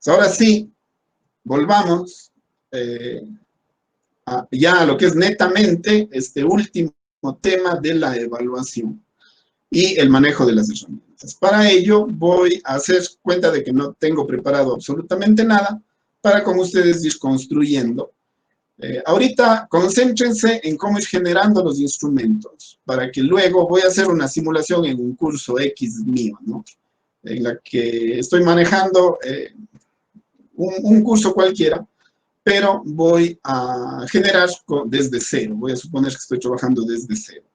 Ahora sí, volvamos ya a lo que es netamente este último tema de la evaluación y el manejo de las herramientas. Para ello voy a hacer cuenta de que no tengo preparado absolutamente nada para con ustedes ir construyendo. Ahorita concéntrense en cómo ir generando los instrumentos, para que luego voy a hacer una simulación en un curso X mío, ¿no? En la que estoy manejando un curso cualquiera, pero voy a generar desde cero. Voy a suponer que estoy trabajando desde cero.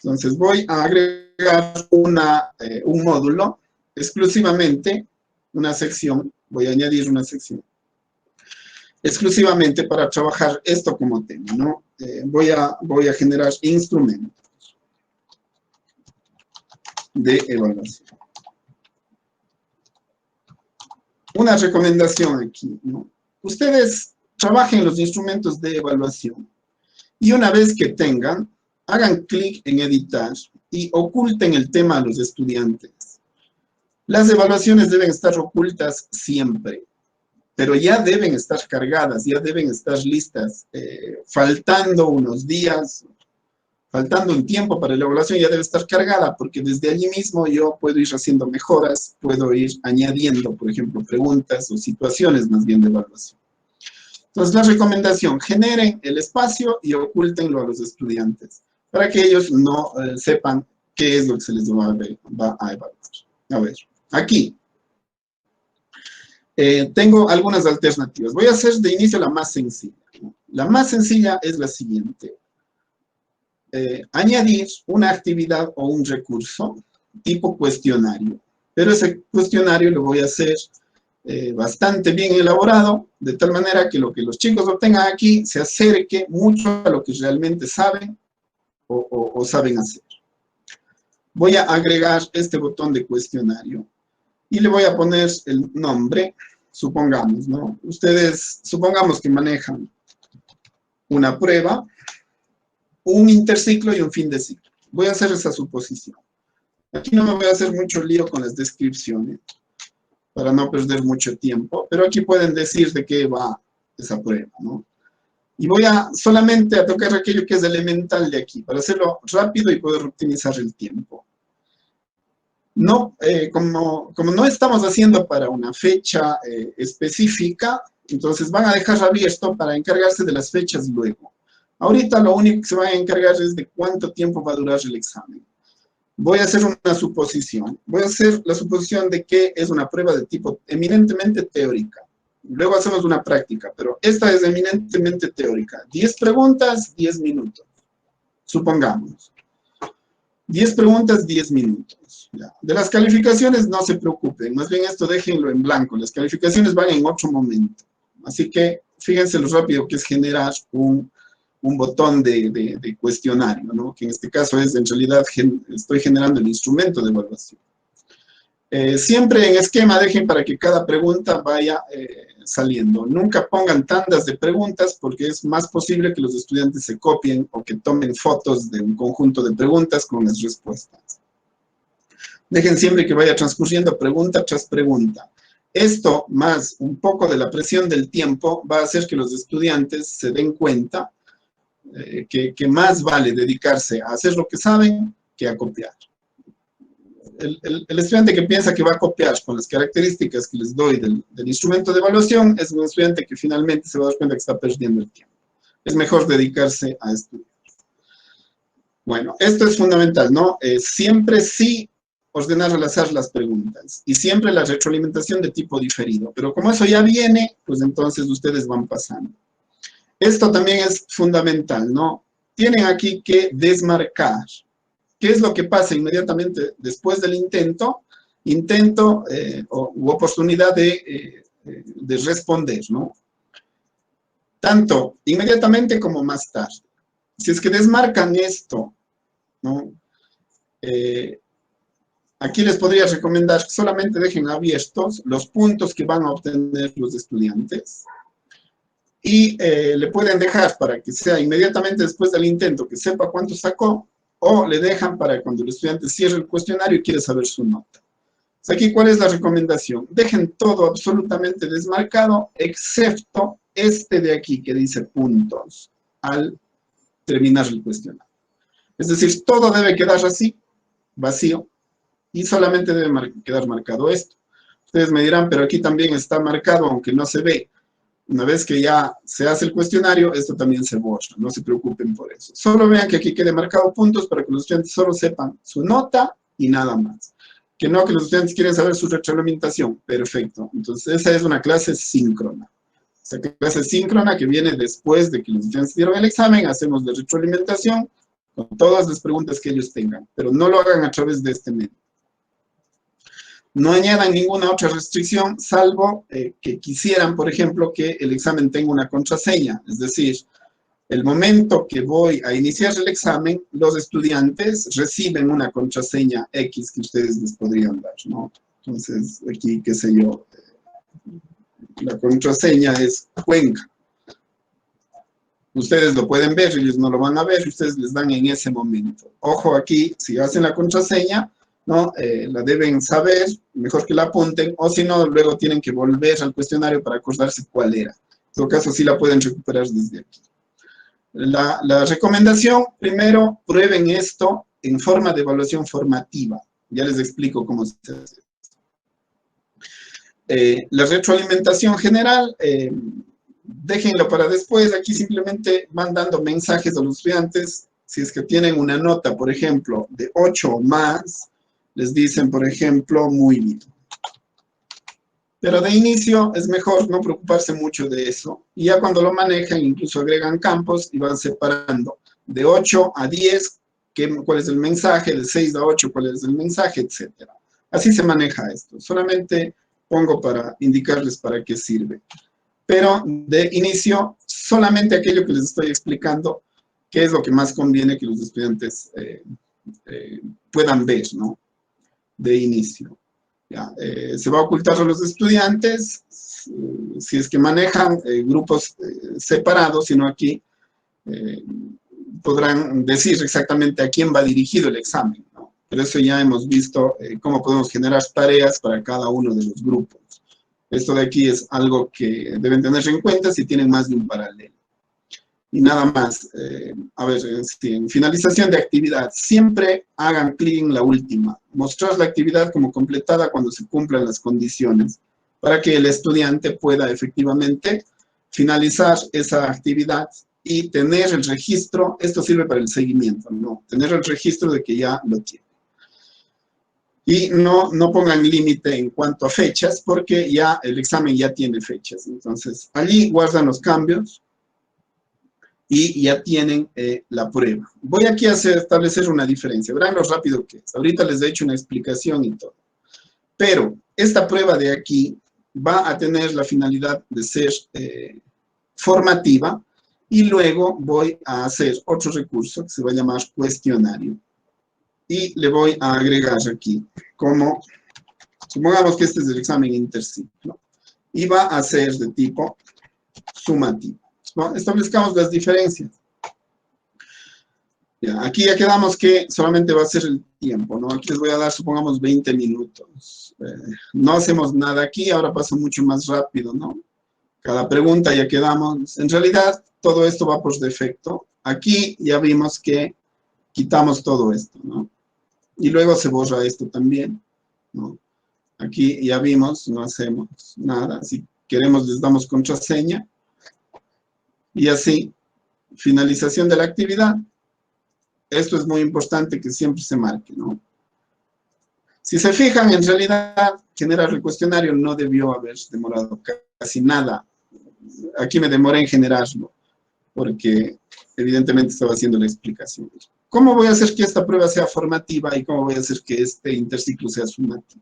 Entonces voy a agregar un módulo exclusivamente, una sección, voy a añadir una sección exclusivamente para trabajar esto como tema, ¿no? Voy a generar instrumentos de evaluación. Una recomendación aquí, ¿no? Ustedes trabajen los instrumentos de evaluación y una vez que tengan, hagan clic en editar y oculten el tema a los estudiantes. Las evaluaciones deben estar ocultas siempre, pero ya deben estar cargadas, ya deben estar listas. Faltando unos días, faltando un tiempo para la evaluación, ya debe estar cargada, porque desde allí mismo yo puedo ir haciendo mejoras, puedo ir añadiendo, por ejemplo, preguntas o situaciones más bien de evaluación. Entonces, la recomendación, generen el espacio y ocúltenlo a los estudiantes, para que ellos no sepan qué es lo que se les va a evaluar. A ver, aquí. Tengo algunas alternativas. Voy a hacer de inicio la más sencilla, ¿no? La más sencilla es la siguiente. Añadir una actividad o un recurso tipo cuestionario. Pero ese cuestionario lo voy a hacer bastante bien elaborado, de tal manera que lo que los chicos obtengan aquí se acerque mucho a lo que realmente saben o saben hacer. Voy a agregar este botón de cuestionario y le voy a poner el nombre, supongamos, ¿no? Ustedes, supongamos que manejan una prueba, un interciclo y un fin de ciclo. Voy a hacer esa suposición. Aquí no me voy a hacer mucho lío con las descripciones, para no perder mucho tiempo, pero aquí pueden decir de qué va esa prueba, ¿no? Y voy solamente a tocar aquello que es elemental de aquí, para hacerlo rápido y poder optimizar el tiempo. No, como no estamos haciendo para una fecha específica, entonces van a dejar abierto para encargarse de las fechas luego. Ahorita lo único que se van a encargar es de cuánto tiempo va a durar el examen. Voy a hacer una suposición. Voy a hacer la suposición de que es una prueba de tipo eminentemente teórica. Luego hacemos una práctica, pero esta es eminentemente teórica. 10 preguntas, 10 minutos. Supongamos. 10 preguntas, 10 minutos. Ya. De las calificaciones no se preocupen, más bien esto déjenlo en blanco. Las calificaciones van en otro momento. Así que fíjense lo rápido que es generar un botón de cuestionario, ¿no? Que en este caso es, en realidad, estoy generando el instrumento de evaluación. Siempre en esquema dejen para que cada pregunta vaya saliendo. Nunca pongan tandas de preguntas porque es más posible que los estudiantes se copien o que tomen fotos de un conjunto de preguntas con las respuestas. Dejen siempre que vaya transcurriendo pregunta tras pregunta. Esto, más un poco de la presión del tiempo, va a hacer que los estudiantes se den cuenta que más vale dedicarse a hacer lo que saben que a copiar. El estudiante que piensa que va a copiar con las características que les doy del instrumento de evaluación es un estudiante que finalmente se va a dar cuenta que está perdiendo el tiempo. Es mejor dedicarse a estudiar. Bueno, esto es fundamental, ¿no? Siempre sí ordenar al azar las preguntas y siempre la retroalimentación de tipo diferido. Pero como eso ya viene, pues entonces ustedes van pasando. Esto también es fundamental, ¿no? Tienen aquí que desmarcar. ¿Qué es lo que pasa inmediatamente después del intento u oportunidad de responder, ¿no? Tanto inmediatamente como más tarde. Si es que desmarcan esto, ¿no? Aquí les podría recomendar que solamente dejen abiertos los puntos que van a obtener los estudiantes. Y le pueden dejar para que sea inmediatamente después del intento que sepa cuánto sacó, o le dejan para cuando el estudiante cierre el cuestionario y quiere saber su nota. Aquí, ¿cuál es la recomendación? Dejen todo absolutamente desmarcado, excepto este de aquí que dice puntos al terminar el cuestionario. Es decir, todo debe quedar así, vacío, y solamente debe quedar marcado esto. Ustedes me dirán, pero aquí también está marcado, aunque no se ve. Una vez que ya se hace el cuestionario, esto también se borra, no se preocupen por eso. Solo vean que aquí quede marcado puntos para que los estudiantes solo sepan su nota y nada más. Que no, que los estudiantes quieren saber su retroalimentación. Perfecto. Entonces, esa es una clase síncrona. Esa clase síncrona que viene después de que los estudiantes dieron el examen, hacemos la retroalimentación con todas las preguntas que ellos tengan, pero no lo hagan a través de este medio. No añadan ninguna otra restricción, salvo que quisieran, por ejemplo, que el examen tenga una contraseña. Es decir, el momento que voy a iniciar el examen, los estudiantes reciben una contraseña X que ustedes les podrían dar, ¿no? Entonces, aquí, qué sé yo, la contraseña es Cuenca. Ustedes lo pueden ver, ellos no lo van a ver, ustedes les dan en ese momento. Ojo aquí, si hacen la contraseña, ¿no? La deben saber, mejor que la apunten, o si no, luego tienen que volver al cuestionario para acordarse cuál era. En todo caso, sí la pueden recuperar desde aquí. La recomendación, primero, prueben esto en forma de evaluación formativa. Ya les explico cómo se hace. La retroalimentación general, déjenlo para después. Aquí simplemente van dando mensajes a los estudiantes. Si es que tienen una nota, por ejemplo, de 8 o más, les dicen, por ejemplo, muy bien. Pero de inicio es mejor no preocuparse mucho de eso. Y ya cuando lo manejan, incluso agregan campos y van separando de 8 a 10, cuál es el mensaje, de 6 a 8, cuál es el mensaje, etc. Así se maneja esto. Solamente pongo para indicarles para qué sirve. Pero de inicio, solamente aquello que les estoy explicando, que es lo que más conviene que los estudiantes puedan ver, ¿no? De inicio. Ya, se va a ocultar a los estudiantes si es que manejan grupos separados, sino aquí podrán decir exactamente a quién va dirigido el examen, ¿no? Pero eso ya hemos visto cómo podemos generar tareas para cada uno de los grupos. Esto de aquí es algo que deben tener en cuenta si tienen más de un paralelo. Y nada más, a ver, en finalización de actividad, siempre hagan clic en la última. Mostrar la actividad como completada cuando se cumplan las condiciones, para que el estudiante pueda efectivamente finalizar esa actividad y tener el registro. Esto sirve para el seguimiento, ¿no? Tener el registro de que ya lo tiene. Y no pongan límite en cuanto a fechas, porque ya el examen ya tiene fechas. Entonces, allí guardan los cambios y ya tienen la prueba. Voy aquí a establecer una diferencia. Verán lo rápido que es. Ahorita les he hecho una explicación y todo. Pero esta prueba de aquí va a tener la finalidad de ser formativa, y luego voy a hacer otro recurso que se va a llamar cuestionario. Y le voy a agregar aquí como, supongamos que este es el examen interciclo, y va a ser de tipo sumativo. ¿No? Establezcamos las diferencias. Ya, aquí ya quedamos que solamente va a ser el tiempo, ¿no? Aquí les voy a dar, supongamos, 20 minutos. No hacemos nada aquí, ahora pasa mucho más rápido, ¿no? Cada pregunta ya quedamos. En realidad, todo esto va por defecto. Aquí ya vimos que quitamos todo esto, ¿no? Y luego se borra esto también, ¿no? Aquí ya vimos, no hacemos nada. Si queremos, les damos contraseña. Y así, finalización de la actividad. Esto es muy importante que siempre se marque, ¿no? Si se fijan, en realidad, generar el cuestionario no debió haber demorado casi nada. Aquí me demoré en generarlo, porque evidentemente estaba haciendo la explicación. ¿Cómo voy a hacer que esta prueba sea formativa y cómo voy a hacer que este interciclo sea sumativo?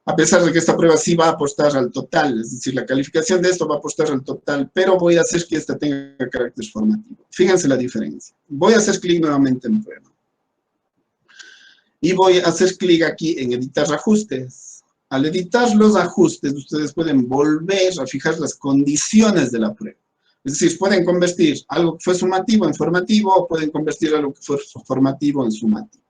A pesar de que esta prueba sí va a apostar al total, es decir, la calificación de esto va a apostar al total, pero voy a hacer que esta tenga carácter formativo. Fíjense la diferencia. Voy a hacer clic nuevamente en prueba. Y voy a hacer clic aquí en editar ajustes. Al editar los ajustes, ustedes pueden volver a fijar las condiciones de la prueba. Es decir, pueden convertir algo que fue sumativo en formativo, o pueden convertir algo que fue formativo en sumativo.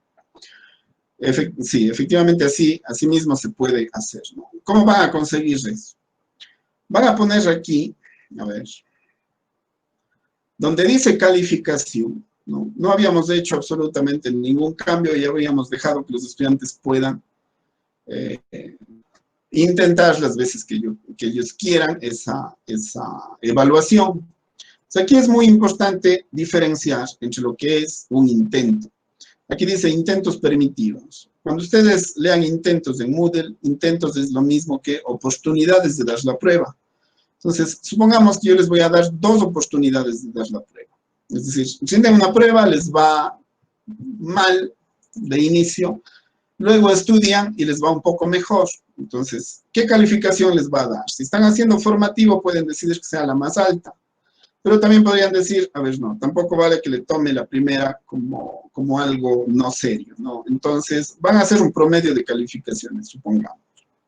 Sí, efectivamente así mismo se puede hacer, ¿no? ¿Cómo van a conseguir eso? Van a poner aquí, a ver, donde dice calificación, ¿no? No habíamos hecho absolutamente ningún cambio y habríamos dejado que los estudiantes puedan intentar las veces que ellos quieran esa evaluación. O sea, aquí es muy importante diferenciar entre lo que es un intento. Aquí dice intentos permitidos. Cuando ustedes lean intentos en Moodle, intentos es lo mismo que oportunidades de dar la prueba. Entonces, supongamos que yo les voy a dar 2 oportunidades de dar la prueba. Es decir, si tienen una prueba, les va mal de inicio, luego estudian y les va un poco mejor. Entonces, ¿qué calificación les va a dar? Si están haciendo formativo, pueden decidir que sea la más alta. Pero también podrían decir, a ver, no, tampoco vale que le tome la primera como algo no serio, ¿no? Entonces, van a hacer un promedio de calificaciones, supongamos,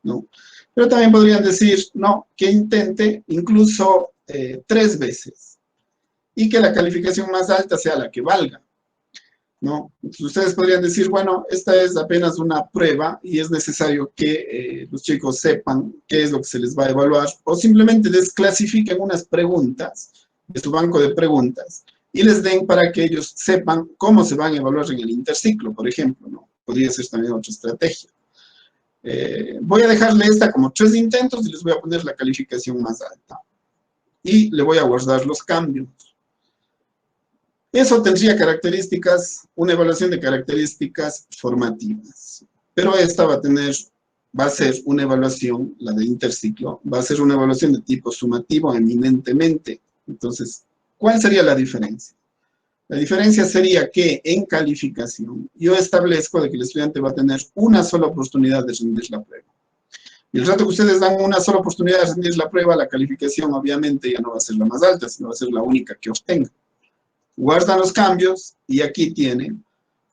¿no? Pero también podrían decir, no, que intente incluso 3 veces y que la calificación más alta sea la que valga, ¿no? Entonces, ustedes podrían decir, bueno, esta es apenas una prueba y es necesario que los chicos sepan qué es lo que se les va a evaluar o simplemente desclasifiquen unas preguntas de su banco de preguntas y les den para que ellos sepan cómo se van a evaluar en el interciclo, por ejemplo, ¿no? Podría ser también otra estrategia. Voy a dejarle esta como 3 intentos y les voy a poner la calificación más alta. Y le voy a guardar los cambios. Eso tendría características, una evaluación de características formativas. Pero esta va a ser una evaluación, la de interciclo, va a ser una evaluación de tipo sumativo eminentemente. Entonces, ¿cuál sería la diferencia? La diferencia sería que en calificación yo establezco de que el estudiante va a tener una sola oportunidad de rendir la prueba. Y el rato que ustedes dan una sola oportunidad de rendir la prueba, la calificación obviamente ya no va a ser la más alta, sino va a ser la única que obtenga. Guardan los cambios y aquí tienen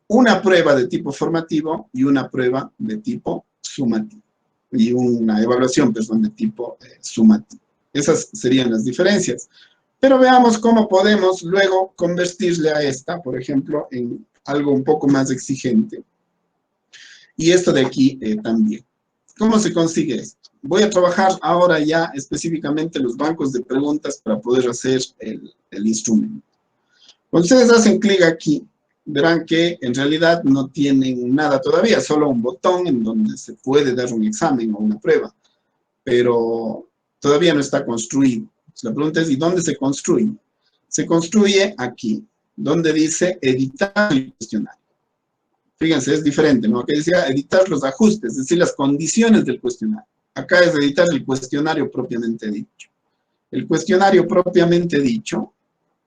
una prueba de tipo formativo y una prueba de tipo sumativo. Y una evaluación, perdón, de tipo sumativo. Esas serían las diferencias. Pero veamos cómo podemos luego convertirle a esta, por ejemplo, en algo un poco más exigente. Y esto de aquí también. ¿Cómo se consigue esto? Voy a trabajar ahora ya específicamente los bancos de preguntas para poder hacer el instrumento. Cuando ustedes hacen clic aquí, verán que en realidad no tienen nada todavía, solo un botón en donde se puede dar un examen o una prueba, pero todavía no está construido. La pregunta es, ¿y dónde se construye? Se construye aquí, donde dice editar el cuestionario. Fíjense, es diferente, ¿no? Aquí decía editar los ajustes, es decir, las condiciones del cuestionario. Acá es editar el cuestionario propiamente dicho. El cuestionario propiamente dicho,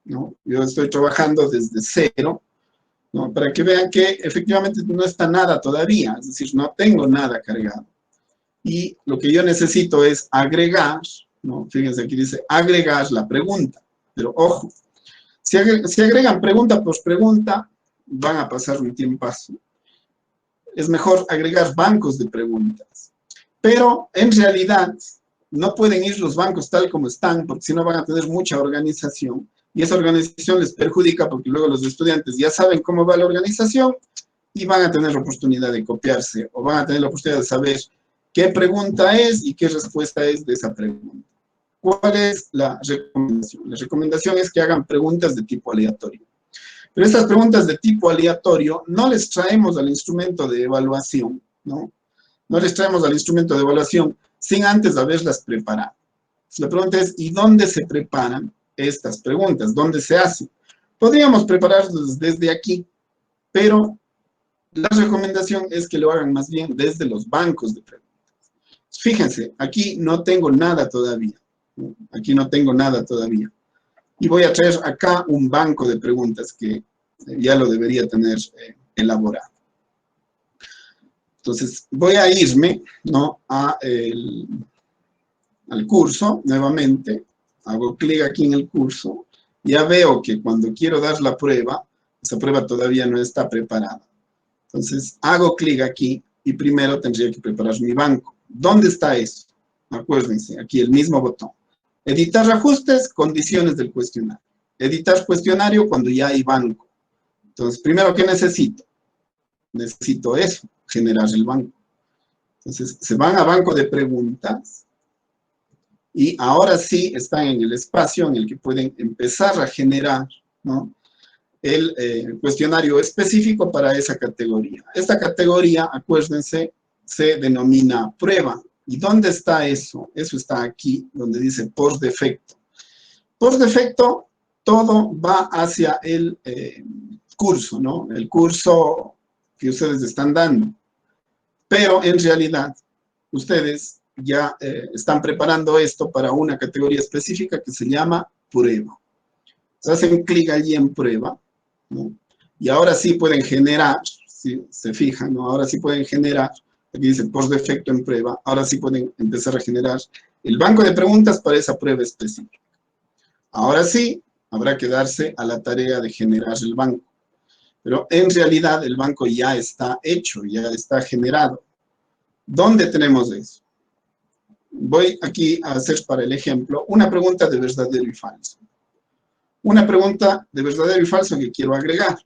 ¿no? Yo estoy trabajando desde cero, ¿no? Para que vean que efectivamente no está nada todavía, es decir, no tengo nada cargado. Y lo que yo necesito es agregar, ¿no? Fíjense, aquí dice agregar la pregunta. Pero ojo, si agregan pregunta por pregunta, van a pasar un tiempazo. Es mejor agregar bancos de preguntas. Pero en realidad no pueden ir los bancos tal como están, porque si no van a tener mucha organización. Y esa organización les perjudica porque luego los estudiantes ya saben cómo va la organización y van a tener la oportunidad de copiarse o van a tener la oportunidad de saber qué pregunta es y qué respuesta es de esa pregunta. ¿Cuál es la recomendación? La recomendación es que hagan preguntas de tipo aleatorio. Pero estas preguntas de tipo aleatorio no les traemos al instrumento de evaluación, ¿no? No les traemos al instrumento de evaluación sin antes haberlas preparado. La pregunta es, ¿y dónde se preparan estas preguntas? ¿Dónde se hacen? Podríamos prepararlas desde aquí, pero la recomendación es que lo hagan más bien desde los bancos de preguntas. Fíjense, aquí no tengo nada todavía. Aquí no tengo nada todavía. Y voy a traer acá un banco de preguntas que ya lo debería tener elaborado. Entonces, voy a irme, ¿no?, al curso nuevamente. Hago clic aquí en el curso. Ya veo que cuando quiero dar la prueba, esa prueba todavía no está preparada. Entonces, hago clic aquí y primero tendría que preparar mi banco. ¿Dónde está eso? Acuérdense, aquí el mismo botón. Editar ajustes, condiciones del cuestionario. Editar cuestionario cuando ya hay banco. Entonces, primero, ¿qué necesito? necesito eso, generar el banco. Entonces, se van a banco de preguntas y ahora sí están en el espacio en el que pueden empezar a generar, ¿no?, el cuestionario específico para esa categoría. Esta categoría, acuérdense, se denomina prueba. ¿Y dónde está eso? Eso está aquí, donde dice por defecto. Por defecto, todo va hacia el curso, ¿no? El curso que ustedes están dando. Pero en realidad, ustedes ya están preparando esto para una categoría específica que se llama prueba. Entonces, hacen clic allí en prueba, ¿no? Y ahora sí pueden generar, si se fijan, ¿no? Ahora sí pueden generar, aquí dice por defecto en prueba, ahora sí pueden empezar a generar el banco de preguntas para esa prueba específica. Ahora sí, habrá que darse a la tarea de generar el banco. Pero en realidad el banco ya está hecho, ya está generado. ¿Dónde tenemos eso? Voy aquí a hacer para el ejemplo una pregunta de verdadero y falso. Una pregunta de verdadero y falso que quiero agregar,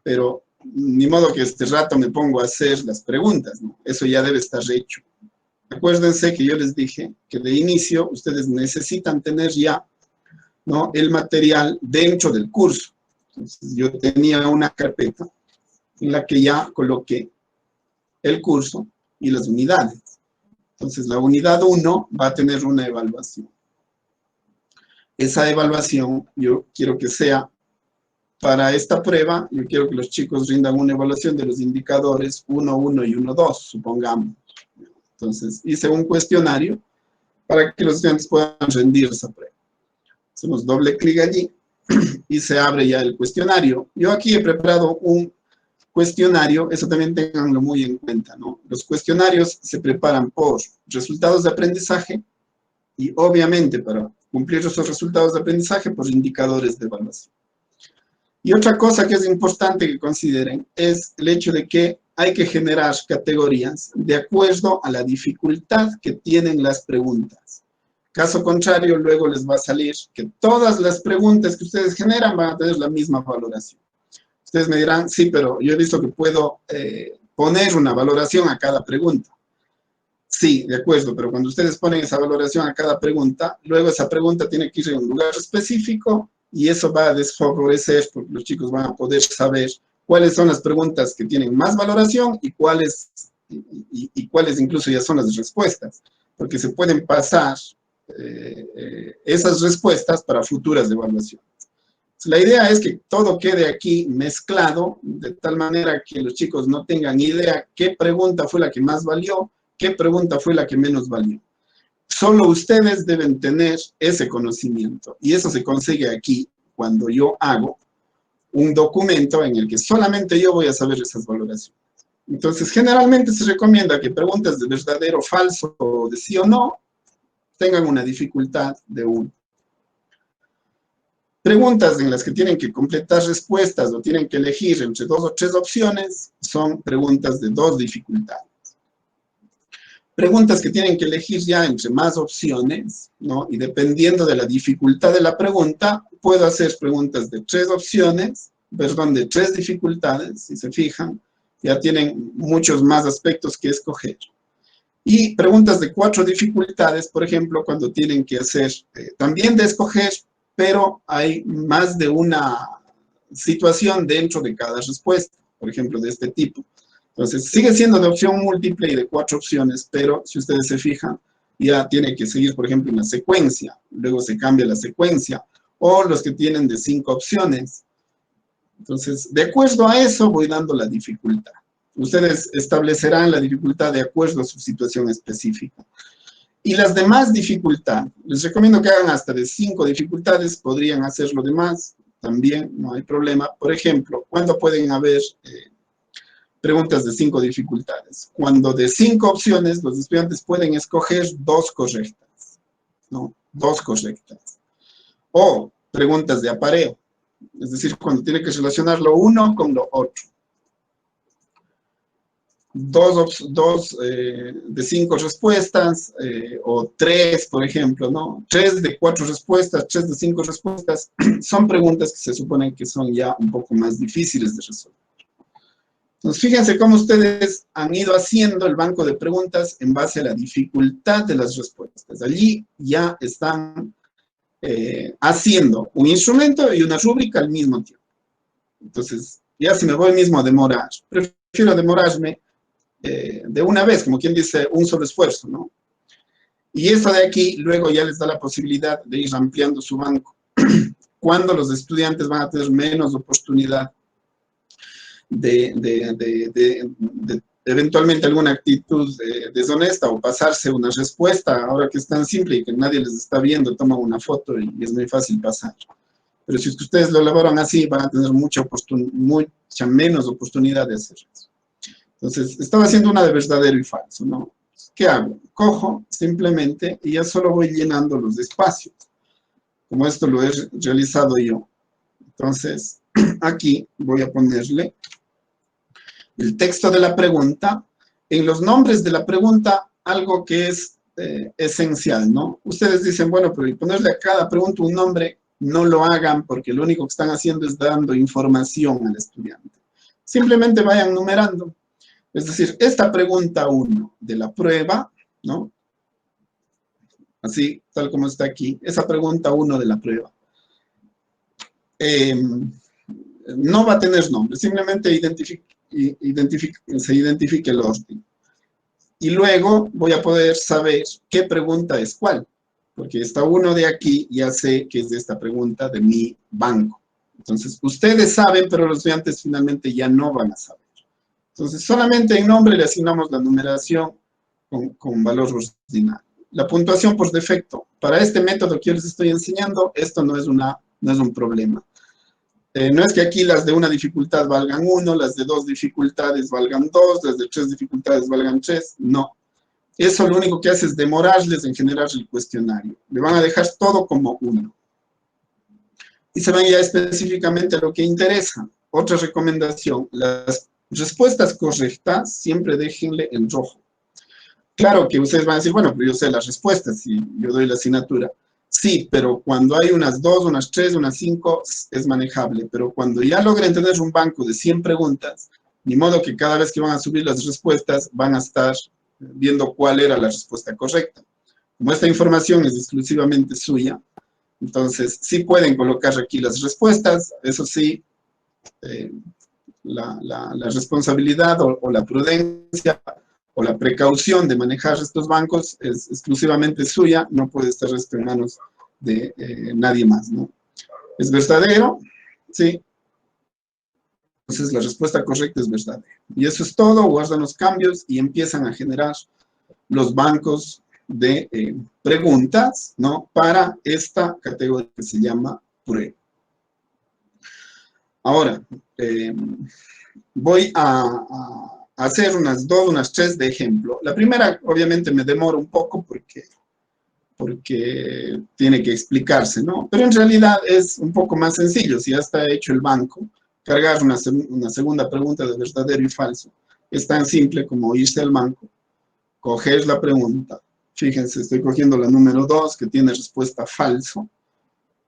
pero ni modo que este rato me pongo a hacer las preguntas, ¿no? Eso ya debe estar hecho. Acuérdense que yo les dije que de inicio ustedes necesitan tener ya, ¿no?, el material dentro del curso. Entonces, yo tenía una carpeta en la que ya coloqué el curso y las unidades. Entonces, la unidad 1 va a tener una evaluación. Esa evaluación yo quiero que sea, para esta prueba, yo quiero que los chicos rindan una evaluación de los indicadores 1.1 y 1.2, supongamos. Entonces, hice un cuestionario para que los estudiantes puedan rendir esa prueba. Hacemos doble clic allí y se abre ya el cuestionario. Yo aquí he preparado un cuestionario, eso también tenganlo muy en cuenta, ¿no? Los cuestionarios se preparan por resultados de aprendizaje y obviamente para cumplir esos resultados de aprendizaje por indicadores de evaluación. Y otra cosa que es importante que consideren es el hecho de que hay que generar categorías de acuerdo a la dificultad que tienen las preguntas. Caso contrario, luego les va a salir que todas las preguntas que ustedes generan van a tener la misma valoración. Ustedes me dirán, sí, pero yo he visto que puedo poner una valoración a cada pregunta. Sí, de acuerdo, pero cuando ustedes ponen esa valoración a cada pregunta, luego esa pregunta tiene que ir en un lugar específico y eso va a desfavorecer, porque los chicos van a poder saber cuáles son las preguntas que tienen más valoración y cuáles incluso ya son las respuestas, porque se pueden pasar esas respuestas para futuras evaluaciones. La idea es que todo quede aquí mezclado, de tal manera que los chicos no tengan idea qué pregunta fue la que más valió, qué pregunta fue la que menos valió. Solo ustedes deben tener ese conocimiento, y eso se consigue aquí cuando yo hago un documento en el que solamente yo voy a saber esas valoraciones. Entonces, generalmente se recomienda que preguntas de verdadero, falso, o de sí o no, tengan una dificultad de 1. Preguntas en las que tienen que completar respuestas o tienen que elegir entre 2 o 3 opciones son preguntas de 2 dificultades. Preguntas que tienen que elegir ya entre más opciones, ¿no? Y dependiendo de la dificultad de la pregunta, puedo hacer preguntas de 3 opciones, perdón, de 3 dificultades, si se fijan, ya tienen muchos más aspectos que escoger. Y preguntas de 4 dificultades, por ejemplo, cuando tienen que hacer también de escoger, pero hay más de una situación dentro de cada respuesta, por ejemplo, de este tipo. Entonces, sigue siendo de opción múltiple y de 4 opciones, pero si ustedes se fijan, ya tiene que seguir, por ejemplo, una secuencia, luego se cambia la secuencia, o los que tienen de 5 opciones. Entonces, de acuerdo a eso, voy dando la dificultad. Ustedes establecerán la dificultad de acuerdo a su situación específica. Y las demás dificultades, les recomiendo que hagan hasta de 5 dificultades, podrían hacer lo demás, también no hay problema. Por ejemplo, ¿cuándo pueden haber preguntas de 5 dificultades? Cuando de 5 opciones los estudiantes pueden escoger 2 correctas, ¿no? 2 correctas. O preguntas de apareo, es decir, cuando tiene que relacionar lo uno con lo otro. 2 de 5 respuestas, o 3, por ejemplo, ¿no? 3 de 4 respuestas, 3 de 5 respuestas, son preguntas que se suponen que son ya un poco más difíciles de resolver. Entonces, fíjense cómo ustedes han ido haciendo el banco de preguntas en base a la dificultad de las respuestas. Allí ya están haciendo un instrumento y una rúbrica al mismo tiempo. Entonces, ya si me voy mismo a demorar, prefiero demorarme de una vez, como quien dice, un solo esfuerzo, ¿no? Y esto de aquí luego ya les da la posibilidad de ir ampliando su banco. Cuando los estudiantes van a tener menos oportunidad de eventualmente alguna actitud deshonesta o pasarse una respuesta, ahora que es tan simple y que nadie les está viendo, toman una foto y es muy fácil pasar. Pero si ustedes lo elaboran así, van a tener mucha menos oportunidad de hacer eso. Entonces, estaba haciendo una de verdadero y falso, ¿no? ¿Qué hago? Cojo simplemente y ya solo voy llenando los espacios, como esto lo he realizado yo. Entonces, aquí voy a ponerle el texto de la pregunta. En los nombres de la pregunta, algo que es esencial, ¿no? Ustedes dicen, bueno, pero ponerle a cada pregunta un nombre, no lo hagan porque lo único que están haciendo es dando información al estudiante. Simplemente vayan numerando. Es decir, esta pregunta 1 de la prueba, ¿no? Así, tal como está aquí, esa pregunta 1 de la prueba. No va a tener nombre, simplemente se identifica el orden. Y luego voy a poder saber qué pregunta es cuál, porque esta 1 de aquí ya sé que es de esta pregunta de mi banco. Entonces, ustedes saben, pero los estudiantes finalmente ya no van a saber. Entonces, solamente en nombre le asignamos la numeración con valor ordinario. La puntuación por defecto. Para este método que yo les estoy enseñando, esto no es un problema. No es que aquí las de una dificultad valgan 1, las de 2 dificultades valgan 2, las de 3 dificultades valgan 3, no. Eso lo único que hace es demorarles en generar el cuestionario. Le van a dejar todo como 1. Y se van ya específicamente a lo que interesa. Otra recomendación, las respuestas correctas siempre déjenle en rojo. Claro que ustedes van a decir, bueno, pero yo sé las respuestas y yo doy la asignatura. Sí, pero cuando hay unas 2, unas 3, unas 5, es manejable. Pero cuando ya logren tener un banco de 100 preguntas, ni modo que cada vez que van a subir las respuestas van a estar viendo cuál era la respuesta correcta. Como esta información es exclusivamente suya, entonces sí pueden colocar aquí las respuestas, eso sí, la responsabilidad o la prudencia o la precaución de manejar estos bancos es exclusivamente suya, no puede estar esto en manos de nadie más, ¿no? ¿Es verdadero? Sí. Entonces la respuesta correcta es verdadera. Y eso es todo, guardan los cambios y empiezan a generar los bancos de preguntas, ¿no? Para esta categoría que se llama prueba. Ahora, voy a hacer unas 2, unas 3 de ejemplo. La primera, obviamente, me demoro un poco porque tiene que explicarse, ¿no? Pero en realidad es un poco más sencillo. Si ya está hecho el banco, cargar una segunda pregunta de verdadero y falso. Es tan simple como irse al banco, coger la pregunta. Fíjense, estoy cogiendo la número 2, que tiene respuesta falso.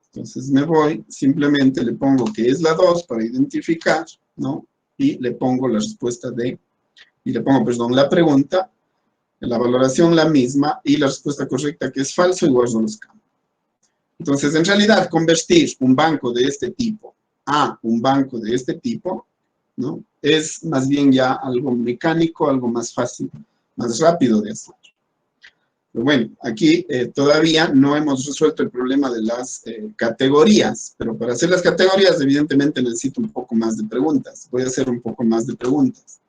Entonces me voy, simplemente le pongo que es la 2 para identificar, ¿no? Y le pongo la respuesta la pregunta, la valoración la misma y la respuesta correcta que es falso y guardo los campos. Entonces, en realidad, convertir un banco de este tipo a un banco de este tipo, ¿no? Es más bien ya algo mecánico, algo más fácil, más rápido de hacer. Pero bueno, aquí todavía no hemos resuelto el problema de las categorías, pero para hacer las categorías evidentemente necesito un poco más de preguntas. Voy a hacer un poco más de preguntas.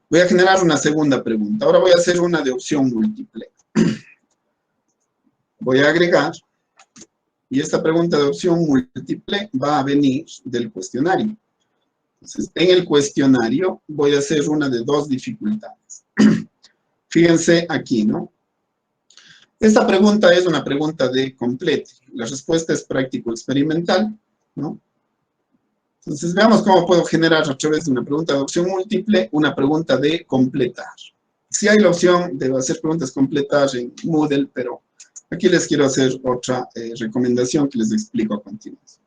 Voy a generar una segunda pregunta. Ahora voy a hacer una de opción múltiple. Voy a agregar, y esta pregunta de opción múltiple va a venir del cuestionario. Entonces, en el cuestionario voy a hacer una de 2 dificultades. Fíjense aquí, ¿no? Esta pregunta es una pregunta de complete. La respuesta es práctico-experimental, ¿no? Entonces, veamos cómo puedo generar a través de una pregunta de opción múltiple una pregunta de completar. Sí hay la opción de hacer preguntas completas en Moodle, pero aquí les quiero hacer otra recomendación que les explico a continuación.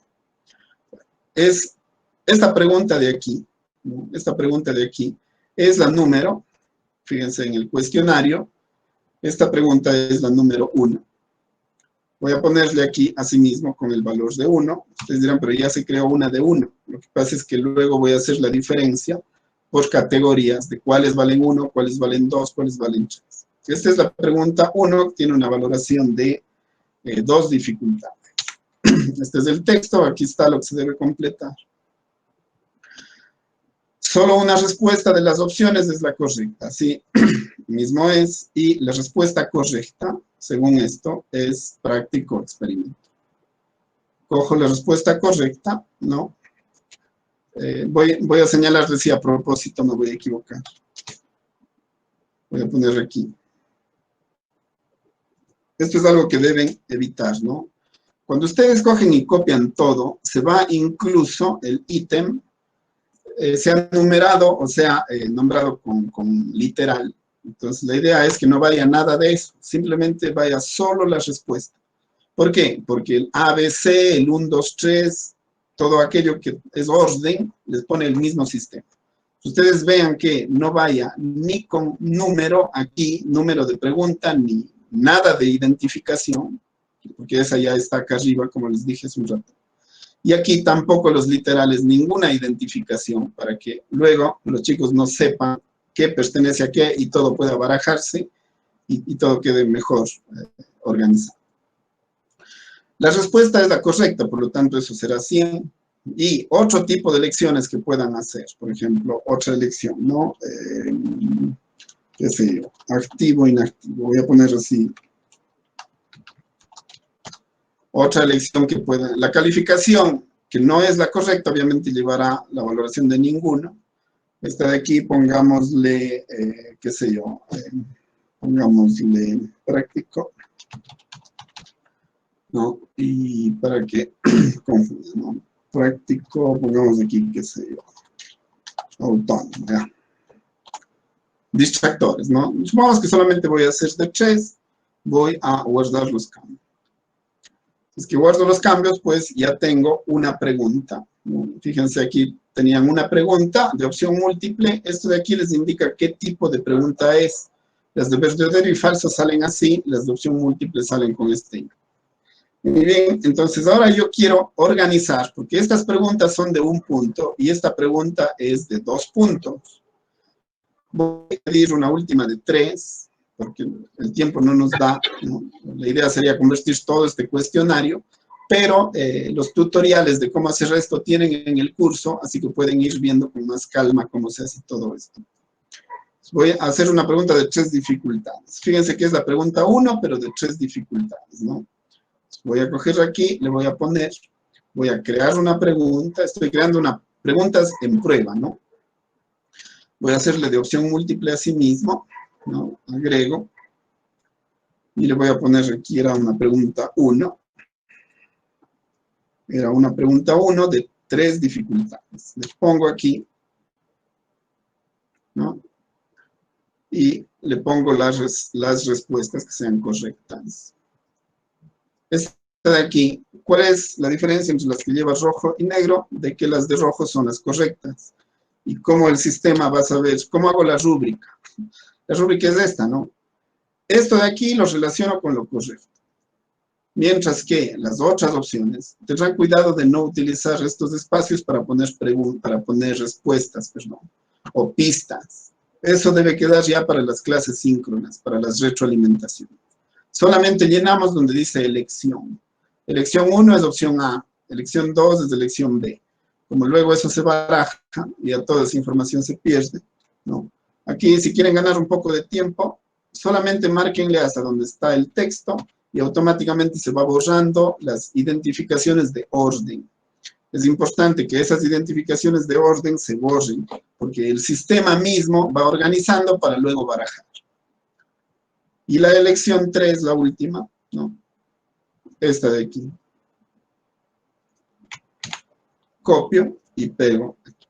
Es esta pregunta de aquí, ¿no? Esta pregunta de aquí es la número, fíjense en el cuestionario, esta pregunta es la número 1. Voy a ponerle aquí asimismo con el valor de 1. Ustedes dirán, pero ya se creó una de 1. Lo que pasa es que luego voy a hacer la diferencia por categorías de cuáles valen 1, cuáles valen 2, cuáles valen 3. Esta es la pregunta 1, tiene una valoración de 2 dificultades. Este es el texto, aquí está lo que se debe completar. Solo una respuesta de las opciones es la correcta, sí, mismo es, y la respuesta correcta, según esto, es práctico experimento. Cojo la respuesta correcta, ¿no? Voy a señalarles si a propósito me voy a equivocar. Voy a poner aquí. Esto es algo que deben evitar, ¿no? Cuando ustedes cogen y copian todo, se va incluso el ítem, sea numerado o sea nombrado con literal. Entonces, la idea es que no vaya nada de eso, simplemente vaya solo la respuesta. ¿Por qué? Porque el ABC, el 1, 2, 3, todo aquello que es orden, les pone el mismo sistema. Ustedes vean que no vaya ni con número aquí, número de pregunta, ni nada de identificación, porque esa ya está acá arriba, como les dije hace un rato. Y aquí tampoco los literales, ninguna identificación, para que luego los chicos no sepan qué pertenece a qué y todo pueda barajarse y todo quede mejor organizado. La respuesta es la correcta, por lo tanto eso será 100. Y otro tipo de elecciones que puedan hacer, por ejemplo, otra elección, ¿no? ¿Qué sé yo? Activo, inactivo, voy a poner así. Otra elección que pueda, la calificación que no es la correcta, obviamente llevará la valoración de ninguno. Esta de aquí, pongámosle, qué sé yo, pongámosle práctico, ¿no? Y para que confunda, ¿no? Práctico, pongamos aquí, qué sé yo, autónomo, ya. Distractores, ¿no? Supongamos que solamente voy a hacer de 3, voy a guardar los cambios. Es que guardo los cambios, pues ya tengo una pregunta. Fíjense aquí, tenían una pregunta de opción múltiple. Esto de aquí les indica qué tipo de pregunta es. Las de verdadero y falso salen así, las de opción múltiple salen con este. Muy bien, entonces ahora yo quiero organizar, porque estas preguntas son de 1 punto y esta pregunta es de 2 puntos. Voy a pedir una última de 3, porque el tiempo no nos da, ¿no? La idea sería convertir todo este cuestionario, pero los tutoriales de cómo hacer esto tienen en el curso, así que pueden ir viendo con más calma cómo se hace todo esto. Voy a hacer una pregunta de 3 dificultades. Fíjense que es la pregunta 1, pero de 3 dificultades, ¿no? Voy a coger aquí, le voy a poner, voy a crear una pregunta, estoy creando preguntas en prueba, ¿no? Voy a hacerle de opción múltiple a sí mismo, ¿no? Agrego. Y le voy a poner aquí, era una pregunta 1. Era una pregunta 1 de 3 dificultades. Les pongo aquí, ¿no? Y le pongo las respuestas que sean correctas. Esta de aquí, ¿cuál es la diferencia entre las que lleva rojo y negro? De que las de rojo son las correctas. Y cómo el sistema va a saber, ¿cómo hago la rúbrica? La rúbrica es esta, ¿no? Esto de aquí lo relaciono con lo correcto. Mientras que las otras opciones tendrán cuidado de no utilizar estos espacios para poner respuestas, perdón, o pistas. Eso debe quedar ya para las clases síncronas, para las retroalimentaciones. Solamente llenamos donde dice elección. Elección 1 es opción A, elección 2 es elección B. Como luego eso se baraja y ya toda esa información se pierde, ¿no? Aquí, si quieren ganar un poco de tiempo, solamente márquenle hasta donde está el texto y automáticamente se va borrando las identificaciones de orden. Es importante que esas identificaciones de orden se borren, porque el sistema mismo va organizando para luego barajar. Y la elección 3, la última, ¿no? Esta de aquí. Copio y pego aquí.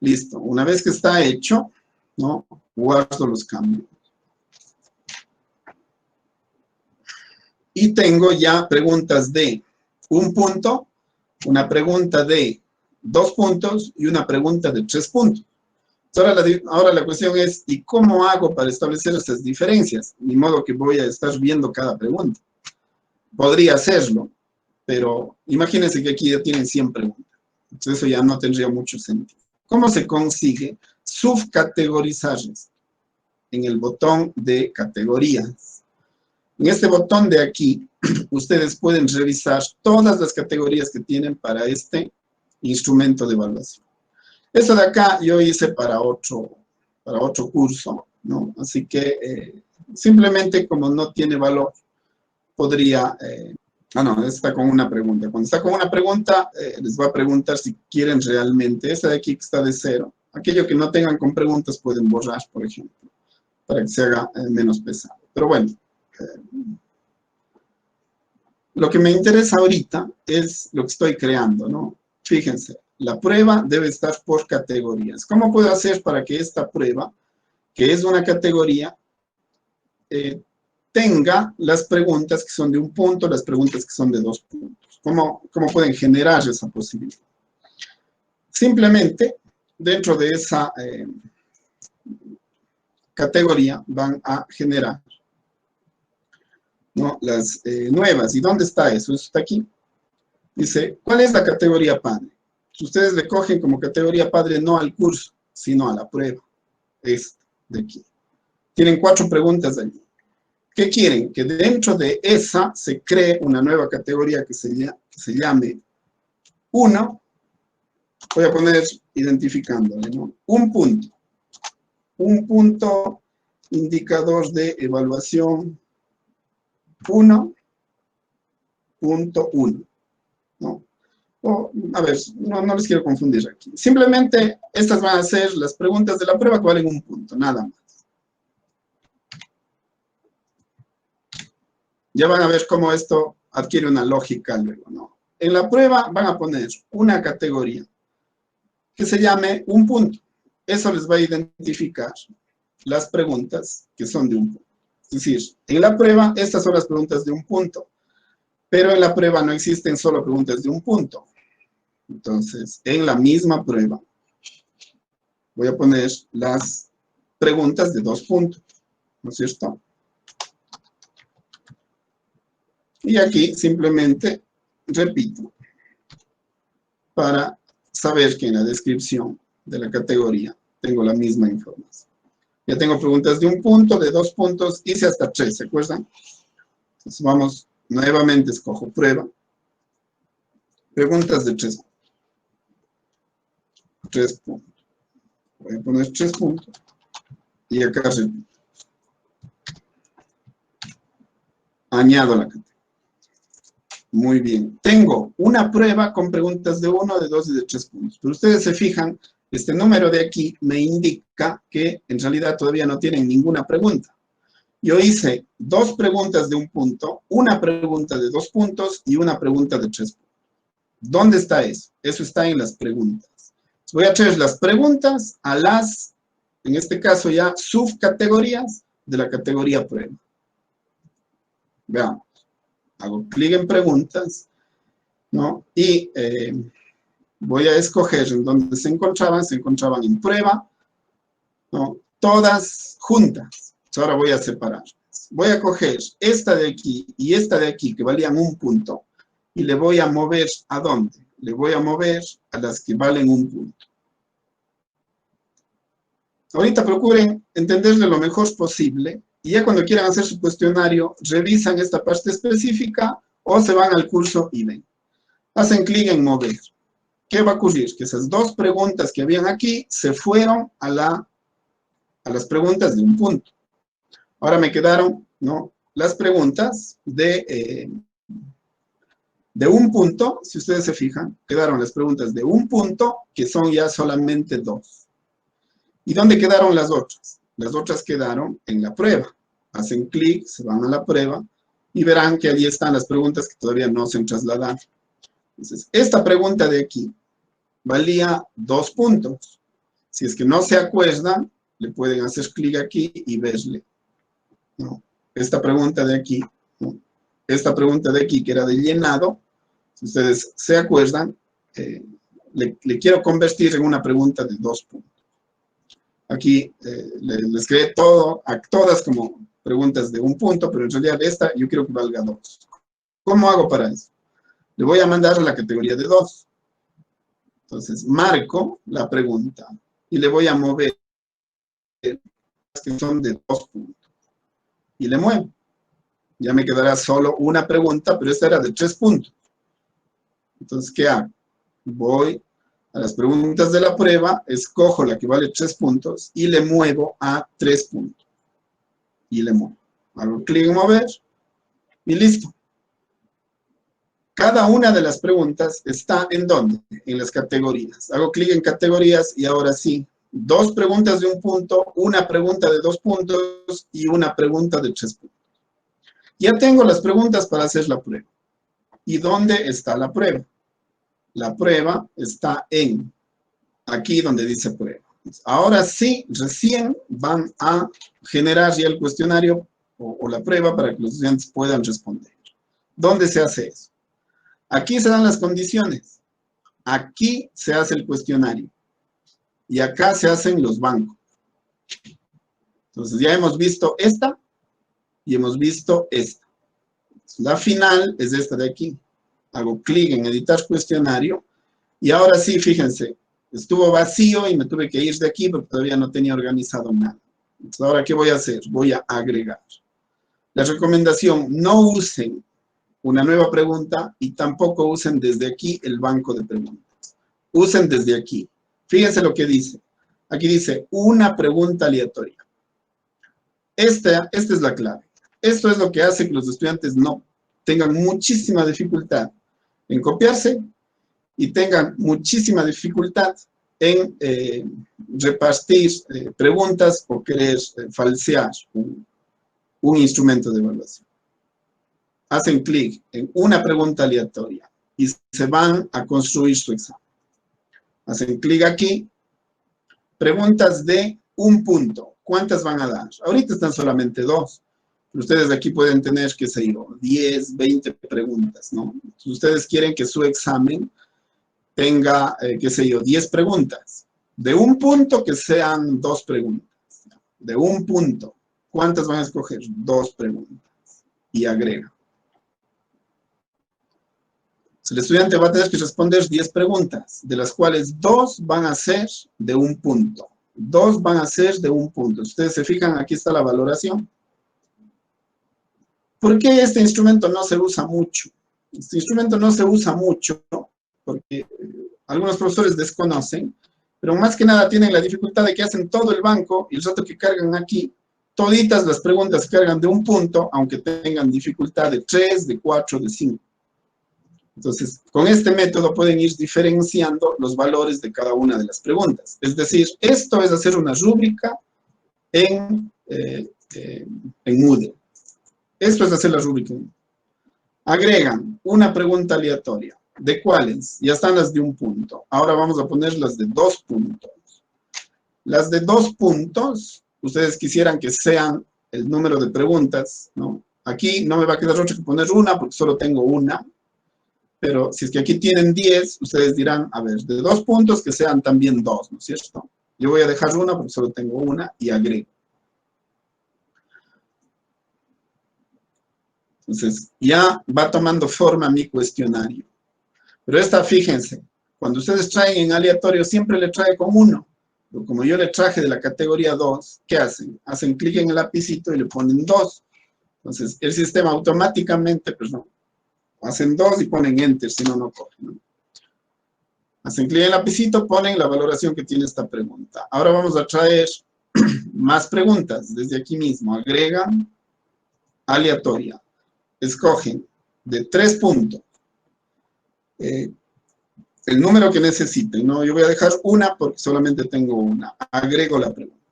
Listo. Una vez que está hecho, ¿no? Guardo los cambios. Y tengo ya preguntas de 1 punto, una pregunta de 2 puntos y una pregunta de 3 puntos. Ahora la cuestión es, ¿y cómo hago para establecer esas diferencias? Ni modo que voy a estar viendo cada pregunta. Podría hacerlo, pero imagínense que aquí ya tienen 100 preguntas. Entonces eso ya no tendría mucho sentido. ¿Cómo se consigue subcategorizarlas? En el botón de categorías. En este botón de aquí, ustedes pueden revisar todas las categorías que tienen para este instrumento de evaluación. Esto de acá yo hice para otro curso, ¿no? Así que simplemente como no tiene valor, podría... no, está con una pregunta. Cuando está con una pregunta, les va a preguntar si quieren realmente. Esta de aquí que está de 0. Aquello que no tengan con preguntas pueden borrar, por ejemplo, para que se haga menos pesado. Pero bueno, lo que me interesa ahorita es lo que estoy creando, ¿no? Fíjense, la prueba debe estar por categorías. ¿Cómo puedo hacer para que esta prueba, que es una categoría, tenga las preguntas que son de 1 punto, las preguntas que son de 2 puntos? ¿Cómo pueden generar esa posibilidad? Simplemente, dentro de esa categoría van a generar, ¿no?, las nuevas. ¿Y dónde está eso? Eso está aquí. Dice, ¿cuál es la categoría padre? Ustedes le cogen como categoría padre no al curso, sino a la prueba. Esta de aquí. Tienen 4 preguntas allí. ¿Qué quieren? Que dentro de esa se cree una nueva categoría que se llame 1. Voy a poner identificándole, ¿no? 1 punto. 1 punto indicador de evaluación 1.1, ¿no? A ver, no les quiero confundir aquí. Simplemente estas van a ser las preguntas de la prueba que valen 1 punto, nada más. Ya van a ver cómo esto adquiere una lógica luego, ¿no? En la prueba van a poner una categoría que se llame 1 punto. Eso les va a identificar las preguntas que son de 1 punto. Es decir, en la prueba estas son las preguntas de 1 punto, pero en la prueba no existen solo preguntas de 1 punto. Entonces, en la misma prueba voy a poner las preguntas de 2 puntos, ¿no es cierto? Y aquí simplemente repito para saber que en la descripción de la categoría tengo la misma información. Ya tengo preguntas de 1 punto, de 2 puntos, hice hasta 3, ¿se acuerdan? Entonces vamos, nuevamente escojo prueba. Preguntas de 3 puntos. Voy a poner 3 puntos. Y acá repito. Añado la categoría. Muy bien. Tengo una prueba con preguntas de 1, de 2 y de 3 puntos. Pero ustedes se fijan, este número de aquí me indica que en realidad todavía no tienen ninguna pregunta. Yo hice 2 preguntas de 1 punto, una pregunta de 2 puntos y una pregunta de 3 puntos. ¿Dónde está eso? Eso está en las preguntas. Voy a traer las preguntas a las, en este caso ya, subcategorías de la categoría prueba. Veamos. Hago clic en preguntas, ¿no? Y voy a escoger en donde se encontraban en prueba, ¿no? Todas juntas. Ahora voy a separar. Voy a coger esta de aquí y esta de aquí que valían 1 punto y le voy a mover ¿a dónde? Le voy a mover a las que valen 1 punto. Ahorita procuren entenderle lo mejor posible y ya cuando quieran hacer su cuestionario, revisan esta parte específica o se van al curso y ven. Hacen clic en mover. ¿Qué va a ocurrir? Que esas 2 preguntas que habían aquí se fueron a las preguntas de 1 punto. Ahora me quedaron, ¿no?, las preguntas de 1 punto, si ustedes se fijan, quedaron las preguntas de 1 punto, que son ya solamente 2. ¿Y dónde quedaron las otras? Las otras quedaron en la prueba. Hacen clic, se van a la prueba y verán que allí están las preguntas que todavía no se han trasladado. Entonces, esta pregunta de aquí valía 2 puntos. Si es que no se acuerdan, le pueden hacer clic aquí y verle, ¿no?, esta pregunta de aquí, ¿no?, esta pregunta de aquí que era de llenado, si ustedes se acuerdan, le quiero convertir en una pregunta de 2 puntos. Aquí les creé a todas como preguntas de 1 punto, pero en realidad esta yo quiero que valga 2. ¿Cómo hago para eso? Le voy a mandar a la categoría de 2. Entonces, marco la pregunta y le voy a mover las que son de 2 puntos. Y le muevo. Ya me quedará solo una pregunta, pero esta era de 3 puntos. Entonces, ¿qué hago? Voy a las preguntas de la prueba, escojo la que vale 3 puntos y le muevo a 3 puntos. Y le muevo. Hago clic en mover y listo. Cada una de las preguntas está ¿en dónde? En las categorías. Hago clic en categorías y ahora sí, 2 preguntas de 1 punto, una pregunta de 2 puntos y una pregunta de 3 puntos. Ya tengo las preguntas para hacer la prueba. ¿Y dónde está la prueba? La prueba está aquí donde dice prueba. Ahora sí, recién van a generar ya el cuestionario o la prueba para que los estudiantes puedan responder. ¿Dónde se hace eso? Aquí se dan las condiciones. Aquí se hace el cuestionario. Y acá se hacen los bancos. Entonces ya hemos visto esta y hemos visto esta. La final es esta de aquí. Hago clic en editar cuestionario. Y ahora sí, fíjense, estuvo vacío y me tuve que ir de aquí porque todavía no tenía organizado nada. Entonces, ¿ahora qué voy a hacer? Voy a agregar. La recomendación, no usen una nueva pregunta y tampoco usen desde aquí el banco de preguntas. Usen desde aquí. Fíjense lo que dice. Aquí dice una pregunta aleatoria. Esta es la clave. Esto es lo que hace que los estudiantes no tengan muchísima dificultad en copiarse y tengan muchísima dificultad en repartir preguntas o querer falsear un instrumento de evaluación. Hacen clic en una pregunta aleatoria y se van a construir su examen. Hacen clic aquí, preguntas de 1 punto. ¿Cuántas van a dar? Ahorita están solamente 2. Ustedes aquí pueden tener, qué sé yo, 10, 20 preguntas, ¿no? Si ustedes quieren que su examen tenga, qué sé yo, 10 preguntas. De 1 punto que sean 2 preguntas. De 1 punto. ¿Cuántas van a escoger? 2 preguntas. Y agrega. El estudiante va a tener que responder 10 preguntas, de las cuales 2 van a ser de 1 punto. 2 van a ser de 1 punto. Ustedes se fijan, aquí está la valoración. ¿Por qué este instrumento no se usa mucho? Este instrumento no se usa mucho porque algunos profesores desconocen, pero más que nada tienen la dificultad de que hacen todo el banco y el rato que cargan aquí, toditas las preguntas cargan de 1 punto, aunque tengan dificultad de 3, de 4, de 5. Entonces, con este método pueden ir diferenciando los valores de cada una de las preguntas. Es decir, esto es hacer una rúbrica en Moodle. Esto es hacer la rúbrica. Agregan una pregunta aleatoria. ¿De cuáles? Ya están las de 1 punto. Ahora vamos a poner las de 2 puntos. Las de 2 puntos, ustedes quisieran que sean el número de preguntas, ¿no? Aquí no me va a quedar otra que poner una porque solo tengo una. Pero si es que aquí tienen 10, ustedes dirán, a ver, de 2 puntos que sean también 2, ¿no es cierto? Yo voy a dejar una porque solo tengo una y agrego. Entonces, ya va tomando forma mi cuestionario. Pero esta, fíjense, cuando ustedes traen en aleatorio, siempre le trae con 1. Pero como yo le traje de la categoría 2, ¿qué hacen? Hacen clic en el lapicito y le ponen 2. Entonces, el sistema automáticamente, pues no, hacen 2 y ponen Enter, si no, no coge, ¿no? Hacen clic en el lapicito, ponen la valoración que tiene esta pregunta. Ahora vamos a traer más preguntas desde aquí mismo. Agregan aleatoria. Escogen de 3 puntos el número que necesiten, ¿no? Yo voy a dejar una porque solamente tengo una. Agrego la pregunta.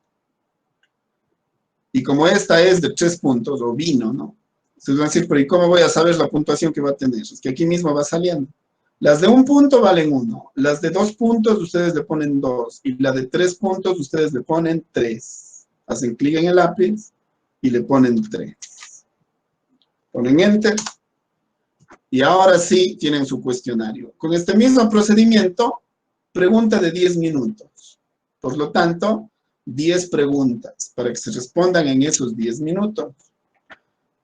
Y como esta es de 3 puntos, o vino, ¿no? Ustedes van a decir, pero ¿y cómo voy a saber la puntuación que va a tener? Es que aquí mismo va saliendo. Las de 1 punto valen 1. Las de 2 puntos ustedes le ponen 2. Y la de 3 puntos ustedes le ponen 3. Hacen clic en el lápiz y le ponen 3. Ponen Enter. Y ahora sí tienen su cuestionario. Con este mismo procedimiento pregunta de 10 minutos. Por lo tanto, 10 preguntas para que se respondan en esos 10 minutos.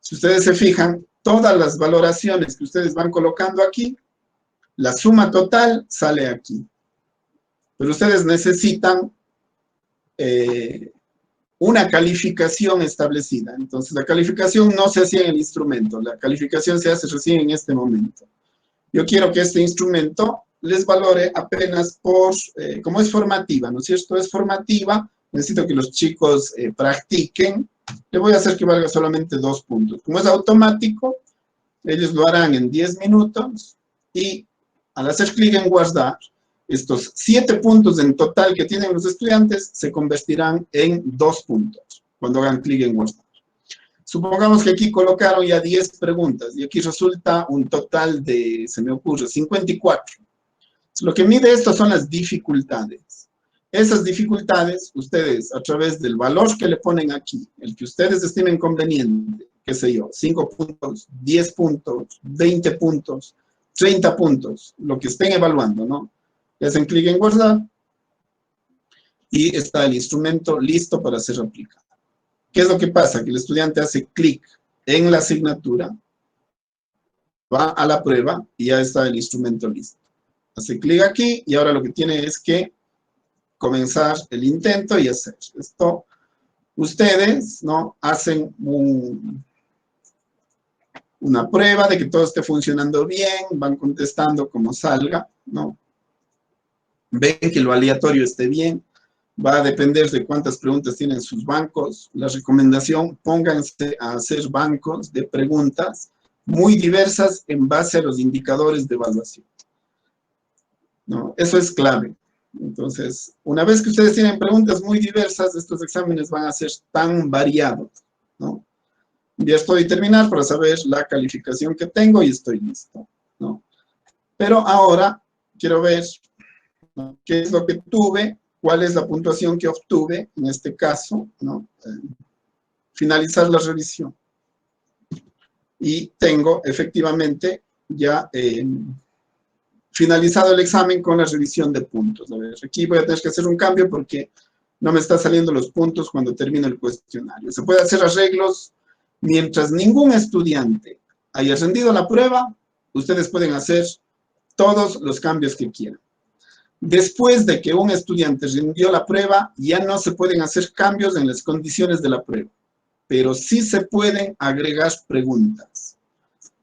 Si ustedes se fijan, todas las valoraciones que ustedes van colocando aquí, la suma total sale aquí. Pero ustedes necesitan una calificación establecida. Entonces, la calificación no se hacía en el instrumento, la calificación se hace recién en este momento. Yo quiero que este instrumento les valore apenas por, como es formativa, ¿no es cierto? Es formativa, necesito que los chicos practiquen. Le voy a hacer que valga solamente 2 puntos. Como es automático, ellos lo harán en 10 minutos y al hacer clic en guardar, estos 7 puntos en total que tienen los estudiantes se convertirán en 2 puntos cuando hagan clic en guardar. Supongamos que aquí colocaron ya 10 preguntas y aquí resulta un total de, se me ocurre, 54. Lo que mide esto son las dificultades. Esas dificultades, ustedes a través del valor que le ponen aquí, el que ustedes estimen conveniente, qué sé yo, 5 puntos, 10 puntos, 20 puntos, 30 puntos, lo que estén evaluando, ¿no? Le hacen clic en guardar y está el instrumento listo para ser aplicado. ¿Qué es lo que pasa? Que el estudiante hace clic en la asignatura, va a la prueba y ya está el instrumento listo. Hace clic aquí y ahora lo que tiene es que comenzar el intento y hacer esto. Ustedes, ¿no? Hacen una prueba de que todo esté funcionando bien, van contestando como salga, ¿no? Ven que lo aleatorio esté bien, va a depender de cuántas preguntas tienen sus bancos. La recomendación, pónganse a hacer bancos de preguntas muy diversas en base a los indicadores de evaluación, ¿no? Eso es clave. Entonces, una vez que ustedes tienen preguntas muy diversas, estos exámenes van a ser tan variados, ¿no? Ya estoy terminando para saber la calificación que tengo y estoy listo, ¿no? Pero ahora quiero ver, ¿no?, qué es lo que tuve, cuál es la puntuación que obtuve, en este caso, ¿no? Finalizar la revisión. Y tengo efectivamente ya finalizado el examen con la revisión de puntos. A ver, aquí voy a tener que hacer un cambio porque no me están saliendo los puntos cuando termina el cuestionario. Se puede hacer arreglos mientras ningún estudiante haya rendido la prueba, ustedes pueden hacer todos los cambios que quieran. Después de que un estudiante rindió la prueba, ya no se pueden hacer cambios en las condiciones de la prueba, pero sí se pueden agregar preguntas.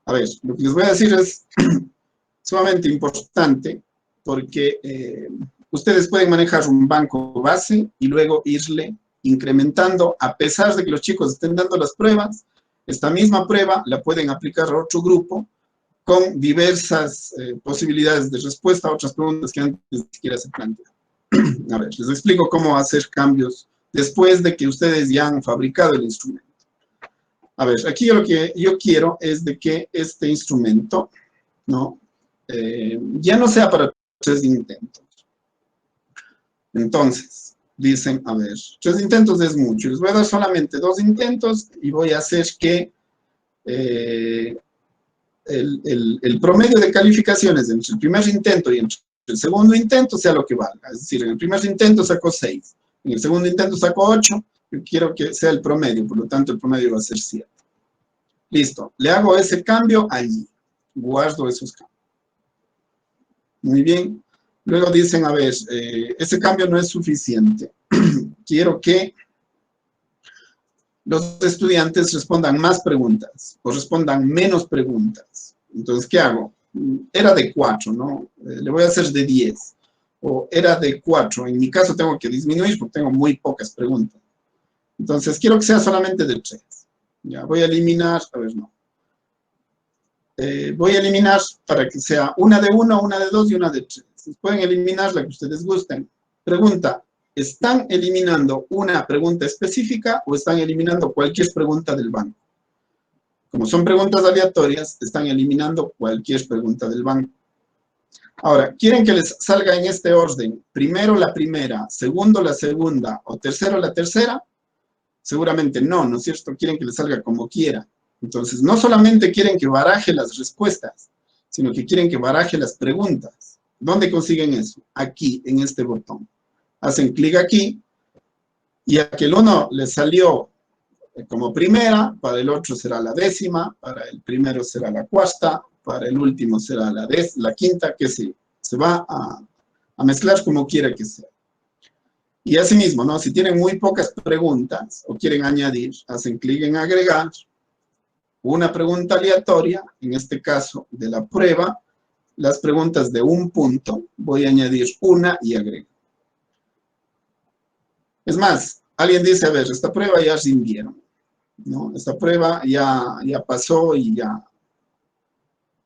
A ver, lo que les voy a decir es sumamente importante porque ustedes pueden manejar un banco base y luego irle incrementando a pesar de que los chicos estén dando las pruebas. Esta misma prueba la pueden aplicar a otro grupo con diversas posibilidades de respuesta a otras preguntas que antes ni siquiera se plantean. A ver, les explico cómo hacer cambios después de que ustedes ya han fabricado el instrumento. A ver, aquí lo que yo quiero es de que este instrumento, ¿no?, ya no sea para 3 intentos. Entonces, dicen, a ver, 3 intentos es mucho. Les voy a dar solamente 2 intentos y voy a hacer que el promedio de calificaciones entre el primer intento y entre el segundo intento sea lo que valga. Es decir, en el primer intento sacó 6, en el segundo intento sacó 8, yo quiero que sea el promedio, por lo tanto el promedio va a ser 7. Listo, le hago ese cambio allí, guardo esos cambios. Muy bien, luego dicen, a ver, ese cambio no es suficiente, quiero que los estudiantes respondan más preguntas o respondan menos preguntas. Entonces, ¿qué hago? Era de 4, ¿no? Le voy a hacer de 10. O era de 4. En mi caso tengo que disminuir porque tengo muy pocas preguntas. Entonces, quiero que sea solamente de 3. Ya, voy a eliminar, a ver, no. Voy a eliminar para que sea una de 1, una de 2 y una de 3. Pueden eliminar la que ustedes gusten. Pregunta, ¿están eliminando una pregunta específica o están eliminando cualquier pregunta del banco? Como son preguntas aleatorias, están eliminando cualquier pregunta del banco. Ahora, ¿quieren que les salga en este orden? Primero la primera, segundo la segunda o tercero la tercera. Seguramente no, ¿no es cierto? Quieren que les salga como quiera. Entonces, no solamente quieren que baraje las respuestas, sino que quieren que baraje las preguntas. ¿Dónde consiguen eso? Aquí, en este botón. Hacen clic aquí, y a que el uno les salió como primera, para el otro será la décima, para el primero será la cuarta, para el último será la quinta, que se va a mezclar como quiera que sea. Y asimismo, ¿no? Si tienen muy pocas preguntas o quieren añadir, hacen clic en agregar una pregunta aleatoria, en este caso de la prueba, las preguntas de un punto, voy a añadir una y agrego. Es más, alguien dice, a ver, esta prueba ya rindieron, ¿no? Esta prueba ya pasó y ya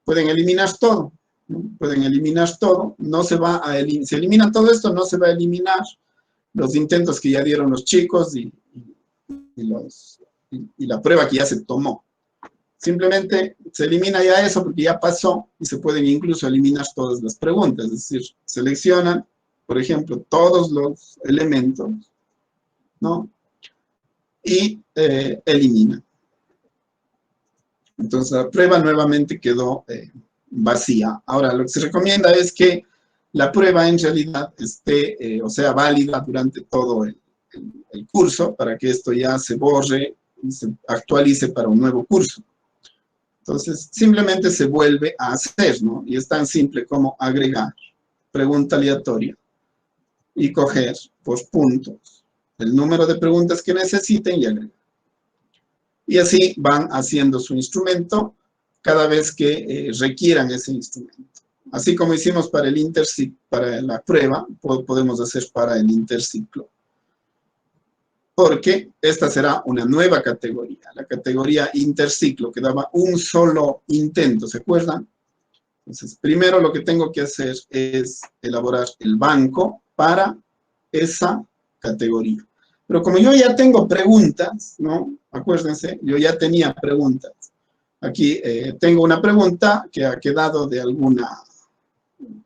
pueden eliminar todo, ¿no? Pueden eliminar todo, no se va a eliminar, si eliminan todo esto, no se va a eliminar los intentos que ya dieron los chicos y la prueba que ya se tomó. Simplemente se elimina ya eso porque ya pasó y se pueden incluso eliminar todas las preguntas, es decir, seleccionan, por ejemplo, todos los elementos, ¿no? Y eliminan. Entonces la prueba nuevamente quedó vacía. Ahora, lo que se recomienda es que la prueba en realidad esté, o sea, válida durante todo el curso, para que esto ya se borre y se actualice para un nuevo curso. Entonces, simplemente se vuelve a hacer, ¿no? Y es tan simple como agregar pregunta aleatoria y coger por puntos el número de preguntas que necesiten y agregar. Y así van haciendo su instrumento cada vez que requieran ese instrumento. Así como hicimos para para la prueba, podemos hacer para el interciclo. Porque esta será una nueva categoría, la categoría interciclo, que daba un solo intento, ¿se acuerdan? Entonces, primero lo que tengo que hacer es elaborar el banco para esa categoría. Pero como yo ya tengo preguntas, ¿no? Acuérdense, yo ya tenía preguntas. Aquí tengo una pregunta que ha quedado de alguna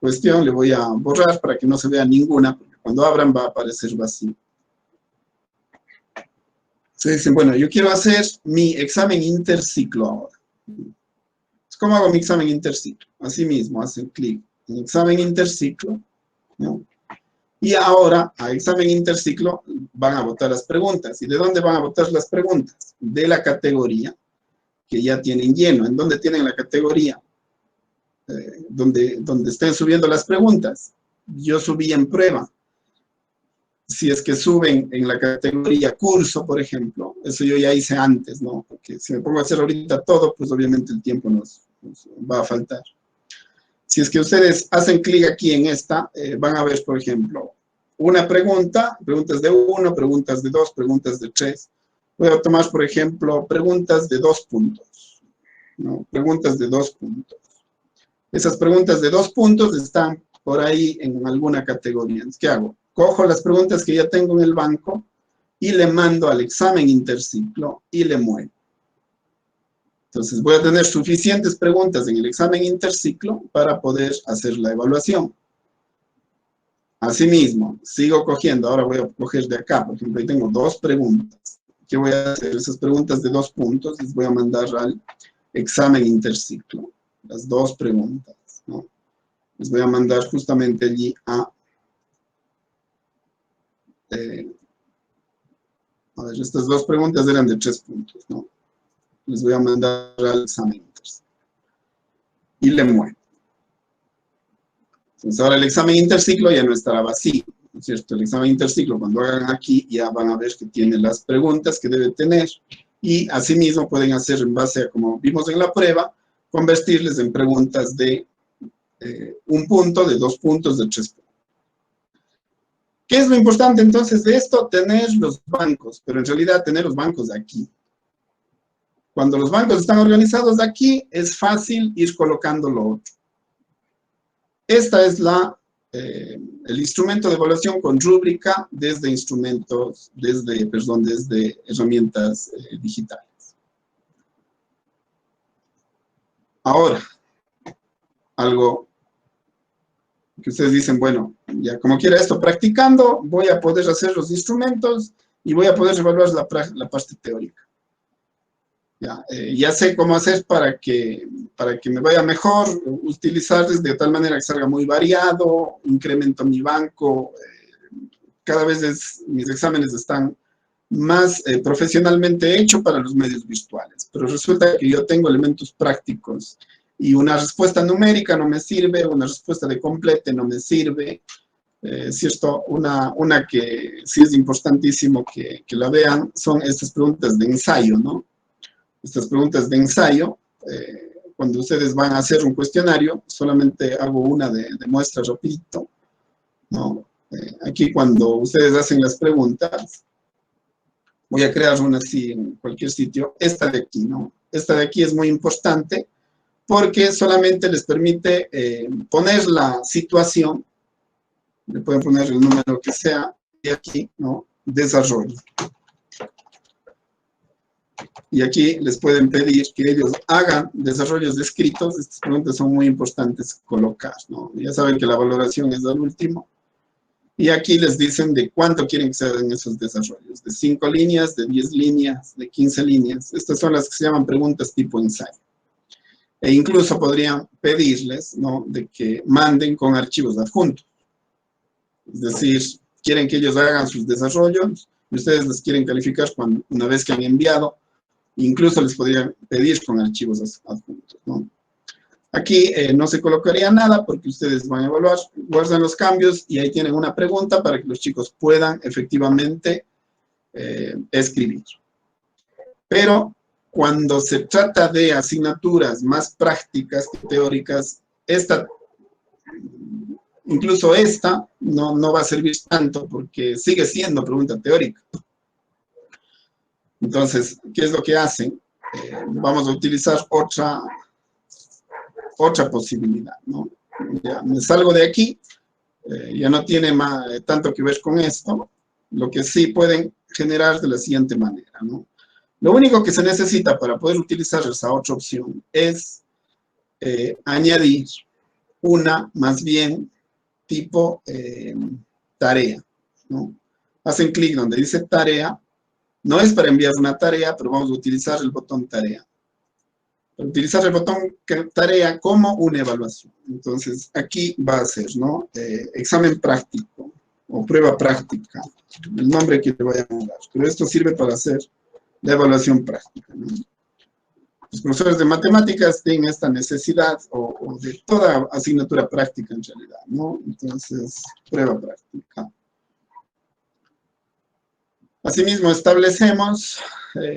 cuestión, le voy a borrar para que no se vea ninguna, porque cuando abran va a aparecer vacío. Se dicen, bueno, yo quiero hacer mi examen interciclo ahora. ¿Cómo hago mi examen interciclo? Así mismo, hacen clic en examen interciclo, ¿no? Y ahora, a examen interciclo, van a votar las preguntas. ¿Y de dónde van a votar las preguntas? De la categoría que ya tienen lleno. ¿En dónde tienen la categoría? Donde estén subiendo las preguntas. Yo subí en prueba. Si es que suben en la categoría curso, por ejemplo, eso yo ya hice antes, ¿no? Porque si me pongo a hacer ahorita todo, pues obviamente el tiempo nos va a faltar. Si es que ustedes hacen clic aquí en esta, van a ver, por ejemplo, una pregunta, preguntas de 1, preguntas de 2, preguntas de 3. Voy a tomar, por ejemplo, preguntas de 2 puntos, ¿no? Preguntas de 2 puntos. Esas preguntas de 2 puntos están por ahí en alguna categoría. ¿Qué hago? Cojo las preguntas que ya tengo en el banco y le mando al examen interciclo y le muevo. Entonces voy a tener suficientes preguntas en el examen interciclo para poder hacer la evaluación. Asimismo, sigo cogiendo, ahora voy a coger de acá, por ejemplo, ahí tengo 2 preguntas. ¿Qué voy a hacer? Esas preguntas de 2 puntos les voy a mandar al examen interciclo. Las 2 preguntas, ¿no? Les voy a mandar justamente allí a ver, estas 2 preguntas eran de 3 puntos, ¿no? Les voy a mandar al examen interciclo. Y le muevo. Entonces ahora el examen interciclo ya no estará vacío, ¿no es cierto? El examen interciclo, cuando hagan aquí, ya van a ver que tiene las preguntas que debe tener. Y asimismo pueden hacer en base a, como vimos en la prueba, convertirles en preguntas de 1 punto, de 2 puntos, de 3 puntos. ¿Qué es lo importante entonces de esto? Tener los bancos, pero en realidad tener los bancos de aquí. Cuando los bancos están organizados de aquí, es fácil ir colocando lo otro. Esta es el instrumento de evaluación con rúbrica desde herramientas digitales. Ahora, algo que ustedes dicen, bueno, ya como quiera esto practicando, voy a poder hacer los instrumentos y voy a poder evaluar la parte teórica. Ya sé cómo hacer para que para que me vaya mejor, utilizarles de tal manera que salga muy variado, incremento mi banco, cada vez mis exámenes están más profesionalmente hechos para los medios virtuales, pero resulta que yo tengo elementos prácticos y una respuesta numérica no me sirve, una respuesta de complete no me sirve, ¿cierto? Una que sí es importantísimo que la vean son estas preguntas de ensayo, ¿no? Estas preguntas de ensayo, cuando ustedes van a hacer un cuestionario, solamente hago una de muestra rapidito, ¿no? Aquí cuando ustedes hacen las preguntas, voy a crear una así en cualquier sitio, esta de aquí, ¿no? Esta de aquí es muy importante porque solamente les permite poner la situación, le pueden poner el número que sea, y aquí, ¿no? Desarrollo. Y aquí les pueden pedir que ellos hagan desarrollos escritos. Estas preguntas son muy importantes colocar, ¿no? Ya saben que la valoración es al último. Y aquí les dicen de cuánto quieren que se hagan esos desarrollos. De 5 líneas, de 10 líneas, de 15 líneas. Estas son las que se llaman preguntas tipo ensayo. E incluso podrían pedirles, ¿no? De que manden con archivos adjuntos. Es decir, quieren que ellos hagan sus desarrollos y ustedes les quieren calificar una vez que han enviado. Incluso les podrían pedir con archivos adjuntos, ¿no? Aquí no se colocaría nada porque ustedes van a evaluar, guardan los cambios y ahí tienen una pregunta para que los chicos puedan efectivamente escribir. Pero cuando se trata de asignaturas más prácticas que teóricas, incluso esta no va a servir tanto porque sigue siendo pregunta teórica. Entonces, ¿qué es lo que hacen? Vamos a utilizar otra posibilidad, ¿no? Ya me salgo de aquí, ya no tiene tanto que ver con esto, lo que sí pueden generar de la siguiente manera, ¿no? Lo único que se necesita para poder utilizar esa otra opción es añadir una, más bien, tipo tarea, ¿no? Hacen clic donde dice tarea, no es para enviar una tarea, pero vamos a utilizar el botón tarea. Utilizar el botón tarea como una evaluación. Entonces, aquí va a ser, ¿no? Examen práctico o prueba práctica, el nombre que le vayan a dar. Pero esto sirve para hacer la evaluación práctica, ¿no? Los profesores de matemáticas tienen esta necesidad o de toda asignatura práctica en realidad, ¿no? Entonces, prueba práctica. Asimismo, establecemos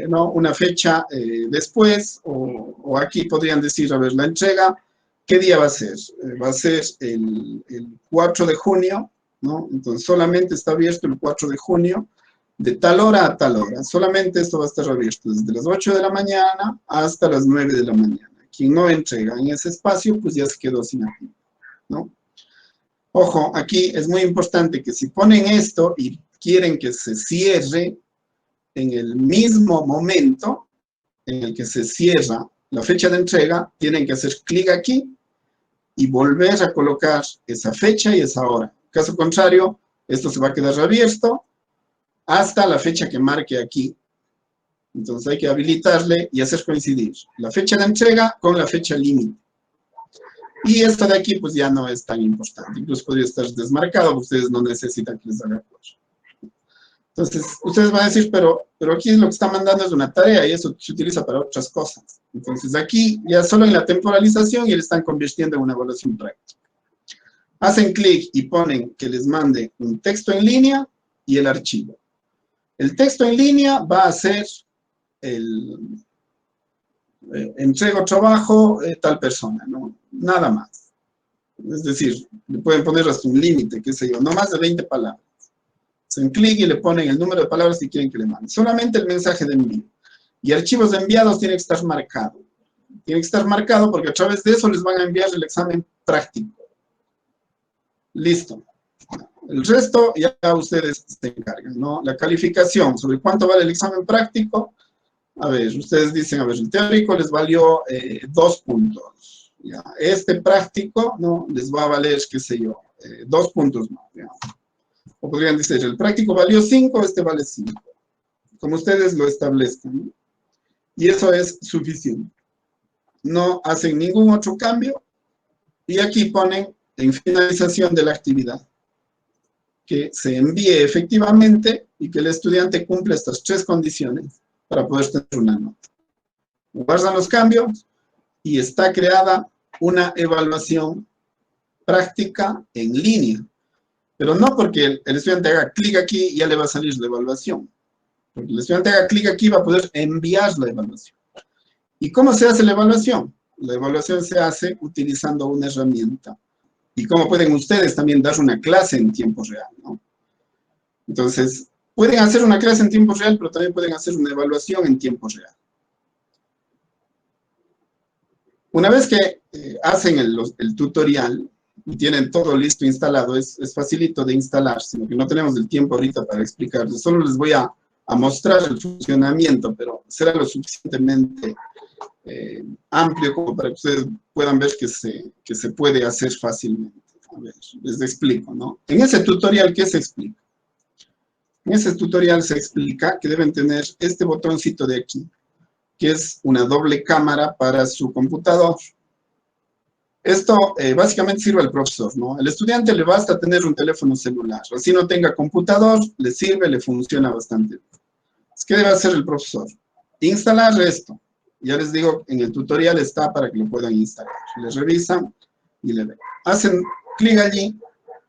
¿no? una fecha después, o aquí podrían decir, a ver, la entrega, ¿qué día va a ser? Va a ser el 4 de junio, ¿no? Entonces, solamente está abierto el 4 de junio, de tal hora a tal hora. Solamente esto va a estar abierto desde las 8 de la mañana hasta las 9 de la mañana. Quien no entrega en ese espacio, pues ya se quedó sin activo, ¿no? Ojo, aquí es muy importante que si ponen esto y quieren que se cierre en el mismo momento en el que se cierra la fecha de entrega, tienen que hacer clic aquí y volver a colocar esa fecha y esa hora. Caso contrario, esto se va a quedar abierto hasta la fecha que marque aquí. Entonces hay que habilitarle y hacer coincidir la fecha de entrega con la fecha límite. Y esto de aquí pues ya no es tan importante. Incluso podría estar desmarcado, ustedes no necesitan que les haga cosa. Entonces, ustedes van a decir, pero aquí lo que está mandando es una tarea y eso se utiliza para otras cosas. Entonces, aquí ya solo en la temporalización y le están convirtiendo en una evaluación práctica. Hacen clic y ponen que les mande un texto en línea y el archivo. El texto en línea va a ser el entrego trabajo tal persona, ¿no? Nada más. Es decir, le pueden poner hasta un límite, qué sé yo, no más de 20 palabras. Hacen clic y le ponen el número de palabras que quieren que le manden. Solamente el mensaje de envío. Y archivos enviados tiene que estar marcado. Tiene que estar marcado porque a través de eso les van a enviar el examen práctico. Listo. El resto ya ustedes se encargan, ¿no? La calificación sobre cuánto vale el examen práctico. A ver, ustedes dicen, a ver, el teórico les valió 2 puntos. Ya. Este práctico, ¿no? Les va a valer, qué sé yo, 2 puntos más. ¿Ya? O podrían decir, el práctico valió 5, este vale 5. Como ustedes lo establezcan, ¿no? Y eso es suficiente. no hacen ningún otro cambio, y aquí ponen en finalización de la actividad que se envíe efectivamente y que el estudiante cumpla estas 3 condiciones para poder tener una nota. Guardan los cambios y está creada una evaluación práctica en línea. Pero no porque el estudiante haga clic aquí y ya le va a salir la evaluación. Porque el estudiante haga clic aquí va a poder enviar la evaluación. ¿Y cómo se hace la evaluación? La evaluación se hace utilizando una herramienta. Y cómo pueden ustedes también dar una clase en tiempo real, ¿no? Entonces, pueden hacer una clase en tiempo real, pero también pueden hacer una evaluación en tiempo real. Una vez que hacen el tutorial y tienen todo listo instalado, es facilito de instalar, sino que no tenemos el tiempo ahorita para explicarles. Solo les voy a mostrar el funcionamiento, pero será lo suficientemente amplio como para que ustedes puedan ver que se puede hacer fácilmente. A ver, les explico, ¿no? En ese tutorial, ¿qué se explica? En ese tutorial se explica que deben tener este botoncito de aquí, que es una doble cámara para su computador. Esto básicamente sirve al profesor, ¿no? El estudiante le basta tener un teléfono celular. Así no tenga computador, le sirve, le funciona bastante bien. ¿Qué debe hacer el profesor? Instalar esto. Ya les digo, en el tutorial está para que lo puedan instalar. Les revisan y le ven. Hacen clic allí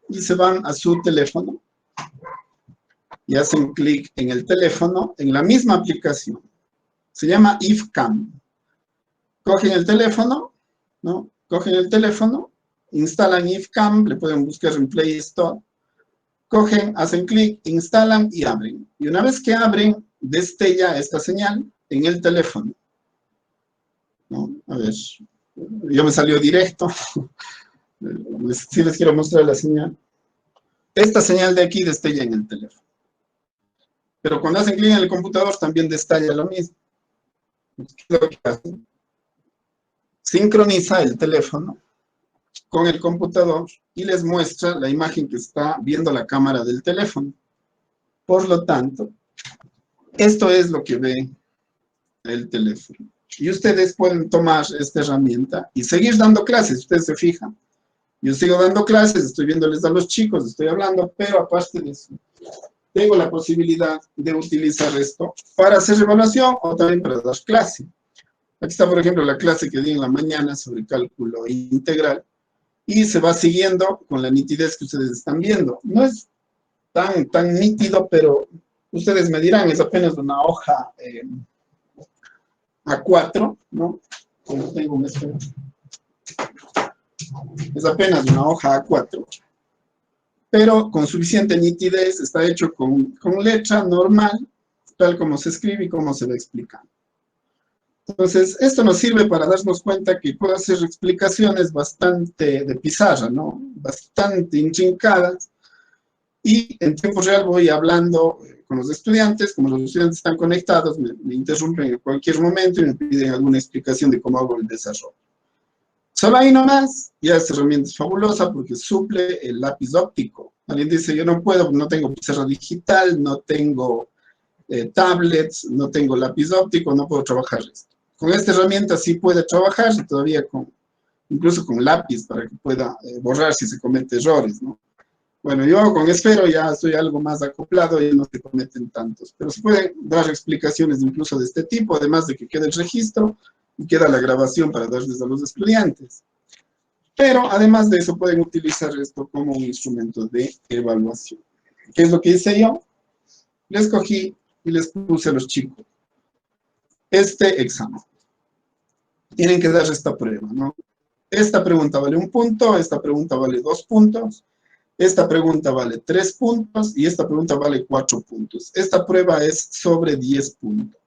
y se van a su teléfono. Y hacen clic en el teléfono, en la misma aplicación. Se llama IFCAM. Cogen el teléfono, ¿no? Cogen el teléfono, instalan IFCAM, le pueden buscar en Play Store. Cogen, hacen clic, instalan y abren. Y una vez que abren, destella esta señal en el teléfono, ¿no? A ver, yo me salió directo. Sí les quiero mostrar la señal. Esta señal de aquí destella en el teléfono. Pero cuando hacen clic en el computador también destalla lo mismo. ¿Qué es lo que hacen? Sincroniza el teléfono con el computador y les muestra la imagen que está viendo la cámara del teléfono. Por lo tanto, esto es lo que ve el teléfono. Y ustedes pueden tomar esta herramienta y seguir dando clases. Ustedes se fijan. Yo sigo dando clases, estoy viéndoles a los chicos, estoy hablando, pero aparte de eso, tengo la posibilidad de utilizar esto para hacer evaluación o también para dar clase. Aquí está, por ejemplo, la clase que di en la mañana sobre cálculo integral y se va siguiendo con la nitidez que ustedes están viendo. No es tan nítido, pero ustedes me dirán, es apenas una hoja A4, ¿no? Como tengo un espejo. Es apenas una hoja A4, pero con suficiente nitidez, está hecho con letra normal, tal como se escribe y como se va explicando. Entonces, esto nos sirve para darnos cuenta que puedo hacer explicaciones bastante de pizarra, ¿no? Bastante intrincadas, y en tiempo real voy hablando con los estudiantes. Como los estudiantes están conectados, me interrumpen en cualquier momento y me piden alguna explicación de cómo hago el desarrollo. Solo ahí nomás, ya esta herramienta es fabulosa porque suple el lápiz óptico. Alguien dice, yo no puedo, no tengo pizarra digital, no tengo tablets, no tengo lápiz óptico, no puedo trabajar esto. Con esta herramienta sí puede trabajar, y todavía incluso con lápiz para que pueda borrar si se comete errores, ¿no? Bueno, yo con Esfero ya estoy algo más acoplado y no se cometen tantos, pero se pueden dar explicaciones incluso de este tipo, además de que queda el registro y queda la grabación para darles a los estudiantes. Pero además de eso pueden utilizar esto como un instrumento de evaluación. ¿Qué es lo que hice yo? Les cogí y les puse a los chicos este examen. Tienen que dar esta prueba, ¿no? Esta pregunta vale 1 punto, esta pregunta vale 2 puntos, esta pregunta vale 3 puntos y esta pregunta vale 4 puntos. Esta prueba es sobre 10 puntos.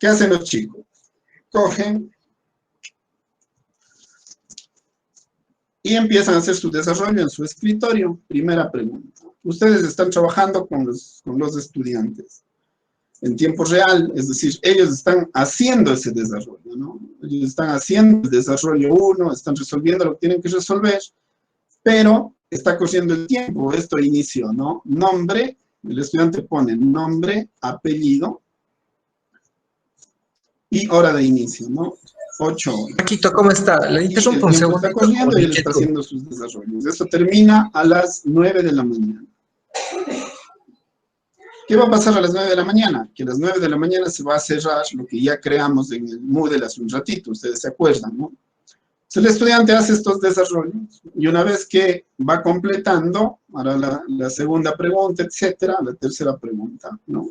¿Qué hacen los chicos? Cogen y empiezan a hacer su desarrollo en su escritorio. Primera pregunta. Ustedes están trabajando con los estudiantes en tiempo real, es decir, ellos están haciendo ese desarrollo, ¿no? Ellos están haciendo el desarrollo 1, están resolviendo lo que tienen que resolver, pero está corriendo el tiempo. Esto inició, ¿no? Nombre, el estudiante pone nombre, apellido y hora de inicio, ¿no? 8 horas. Paquito, ¿cómo está? Le interrumpo un segundo. Está corriendo y él está haciendo sus desarrollos. Esto termina a las 9 de la mañana. ¿Qué va a pasar a las 9 de la mañana? Que a las 9 de la mañana se va a cerrar lo que ya creamos en el Moodle hace un ratito, ustedes se acuerdan, ¿no? Entonces el estudiante hace estos desarrollos y una vez que va completando, hará la segunda pregunta, etcétera, la tercera pregunta, ¿no?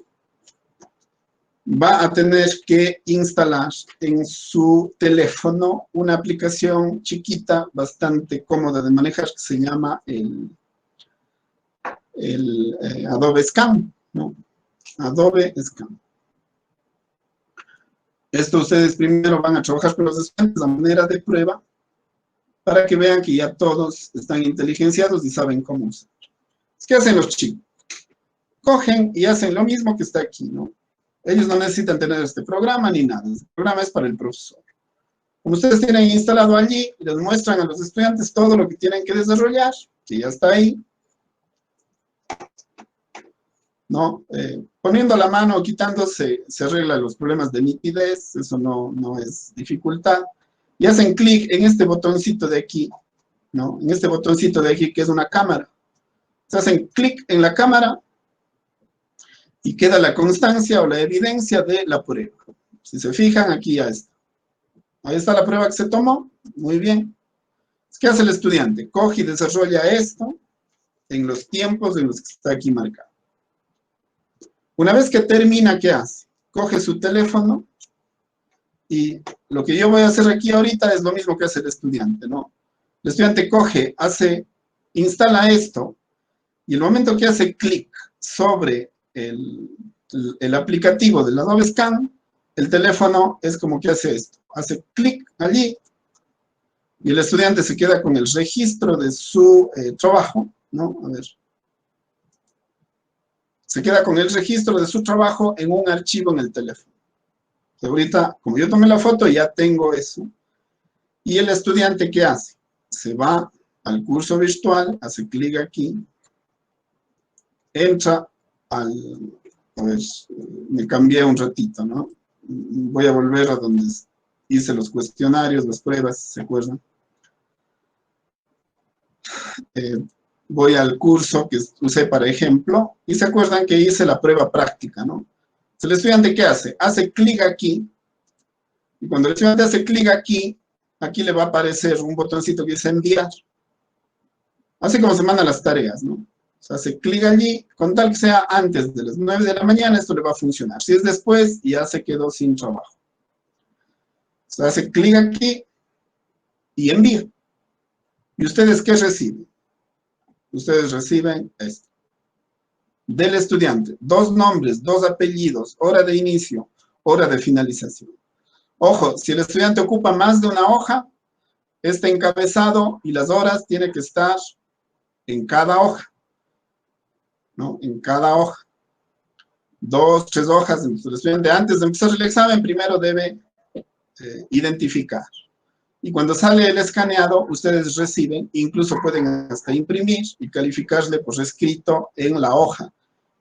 Va a tener que instalar en su teléfono una aplicación chiquita, bastante cómoda de manejar, que se llama el Adobe Scan, ¿no? Adobe Scan. Esto ustedes primero van a trabajar con los estudiantes a manera de prueba para que vean que ya todos están inteligenciados y saben cómo usar. ¿Qué hacen los chicos? Cogen y hacen lo mismo que está aquí, ¿no? Ellos no necesitan tener este programa ni nada. Este programa es para el profesor. Como ustedes tienen instalado allí, les muestran a los estudiantes todo lo que tienen que desarrollar, que ya está ahí, ¿no? Poniendo la mano o quitándose, se arreglan los problemas de nitidez, eso no es dificultad. Y hacen clic en este botoncito de aquí, ¿no? En este botoncito de aquí que es una cámara. Se hacen clic en la cámara y queda la constancia o la evidencia de la prueba. Si se fijan, aquí ya está. Ahí está la prueba que se tomó. Muy bien. ¿Qué hace el estudiante? Coge y desarrolla esto en los tiempos en los que está aquí marcado. Una vez que termina, ¿qué hace? Coge su teléfono y lo que yo voy a hacer aquí ahorita es lo mismo que hace el estudiante, ¿no? El estudiante coge, instala esto y el momento que hace clic sobre el aplicativo del Adobe Scan, el teléfono es como que hace esto. Hace clic allí y el estudiante se queda con el registro de su trabajo, ¿no? A ver. Se queda con el registro de su trabajo en un archivo en el teléfono. Entonces, ahorita, como yo tomé la foto, ya tengo eso. Y el estudiante, ¿qué hace? Se va al curso virtual, hace clic aquí, entra al... A ver, me cambié un ratito, ¿no? Voy a volver a donde hice los cuestionarios, las pruebas, ¿se acuerdan? Voy al curso que usé para ejemplo, y se acuerdan que hice la prueba práctica, ¿no? Entonces, el estudiante, ¿qué hace? Hace clic aquí, y cuando el estudiante hace clic aquí, aquí le va a aparecer un botoncito que dice enviar. Así como se mandan las tareas, ¿no? O sea, hace clic allí, con tal que sea antes de las 9 de la mañana, esto le va a funcionar. Si es después, ya se quedó sin trabajo. O sea, hace clic aquí y envía. ¿Y ustedes qué reciben? Ustedes reciben esto. Del estudiante, 2 nombres, 2 apellidos, hora de inicio, hora de finalización. Ojo, si el estudiante ocupa más de una hoja, este encabezado y las horas tienen que estar en cada hoja, ¿no? En cada hoja. 2, 3 hojas. Entonces, el estudiante, antes de empezar el examen, primero debe identificar. Y cuando sale el escaneado, ustedes reciben, incluso pueden hasta imprimir y calificarle por escrito en la hoja.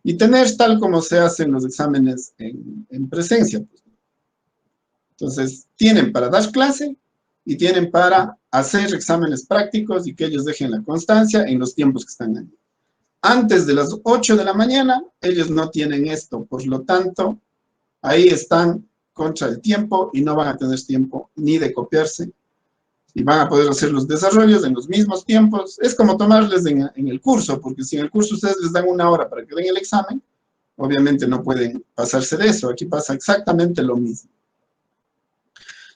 Y tener tal como se hacen los exámenes en presencia. Pues. Entonces, tienen para dar clase y tienen para hacer exámenes prácticos y que ellos dejen la constancia en los tiempos que están allí. Antes de las 8 de la mañana, ellos no tienen esto. Por lo tanto, ahí están contra el tiempo y no van a tener tiempo ni de copiarse. Y van a poder hacer los desarrollos en los mismos tiempos. Es como tomarles en el curso, porque si en el curso ustedes les dan 1 hora para que den el examen, obviamente no pueden pasarse de eso. Aquí pasa exactamente lo mismo.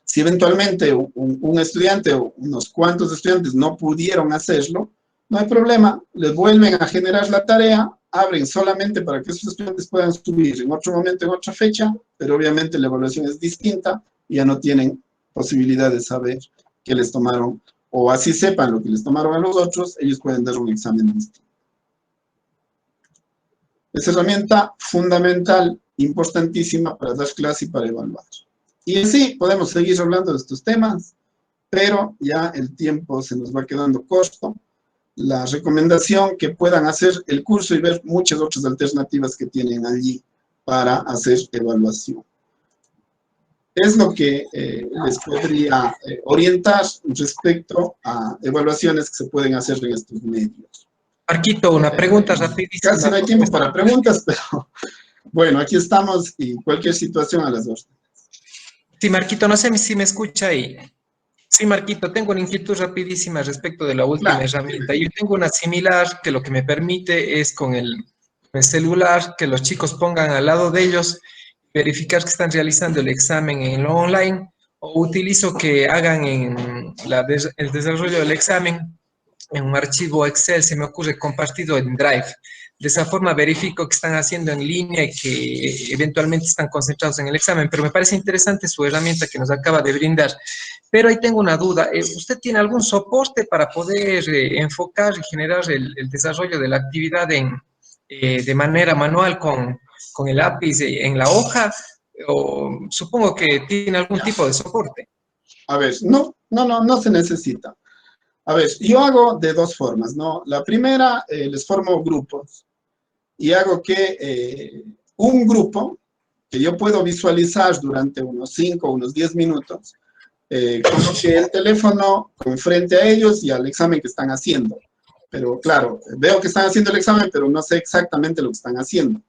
Si eventualmente un estudiante o unos cuantos estudiantes no pudieron hacerlo, no hay problema, les vuelven a generar la tarea, abren solamente para que esos estudiantes puedan subir en otro momento, en otra fecha, pero obviamente la evaluación es distinta y ya no tienen posibilidad de saber qué les tomaron, o así sepan lo que les tomaron a los otros, ellos pueden dar un examen distinto. Es herramienta fundamental, importantísima para dar clase y para evaluar. Y así podemos seguir hablando de estos temas, pero ya el tiempo se nos va quedando corto. La recomendación que puedan hacer el curso y ver muchas otras alternativas que tienen allí para hacer evaluación. es lo que les podría orientar respecto a evaluaciones que se pueden hacer en estos medios. Marquito, una pregunta rapidísima. Casi no hay tiempo para preguntas, pero bueno, aquí estamos y cualquier situación a las dos. Sí, Marquito, no sé si me escucha ahí. Sí, Marquito, tengo una inquietud rapidísima respecto de la última herramienta. Yo tengo una similar que lo que me permite es con el celular que los chicos pongan al lado de ellos, verificar que están realizando el examen en lo online, o utilizo que hagan el desarrollo del examen en un archivo Excel, se me ocurre compartido en Drive. De esa forma verifico que están haciendo en línea y que eventualmente están concentrados en el examen, pero me parece interesante su herramienta que nos acaba de brindar. Pero ahí tengo una duda, ¿usted tiene algún soporte para poder enfocar y generar el desarrollo de la actividad de manera manual con el lápiz en la hoja? O supongo que tiene algún tipo de soporte. A ver, no se necesita. A ver, yo hago de dos formas, ¿no? La primera, les formo grupos y hago que un grupo que yo puedo visualizar durante unos 5 o unos 10 minutos, coloque el teléfono con frente a ellos y al examen que están haciendo. Pero claro, veo que están haciendo el examen, pero no sé exactamente lo que están haciendo.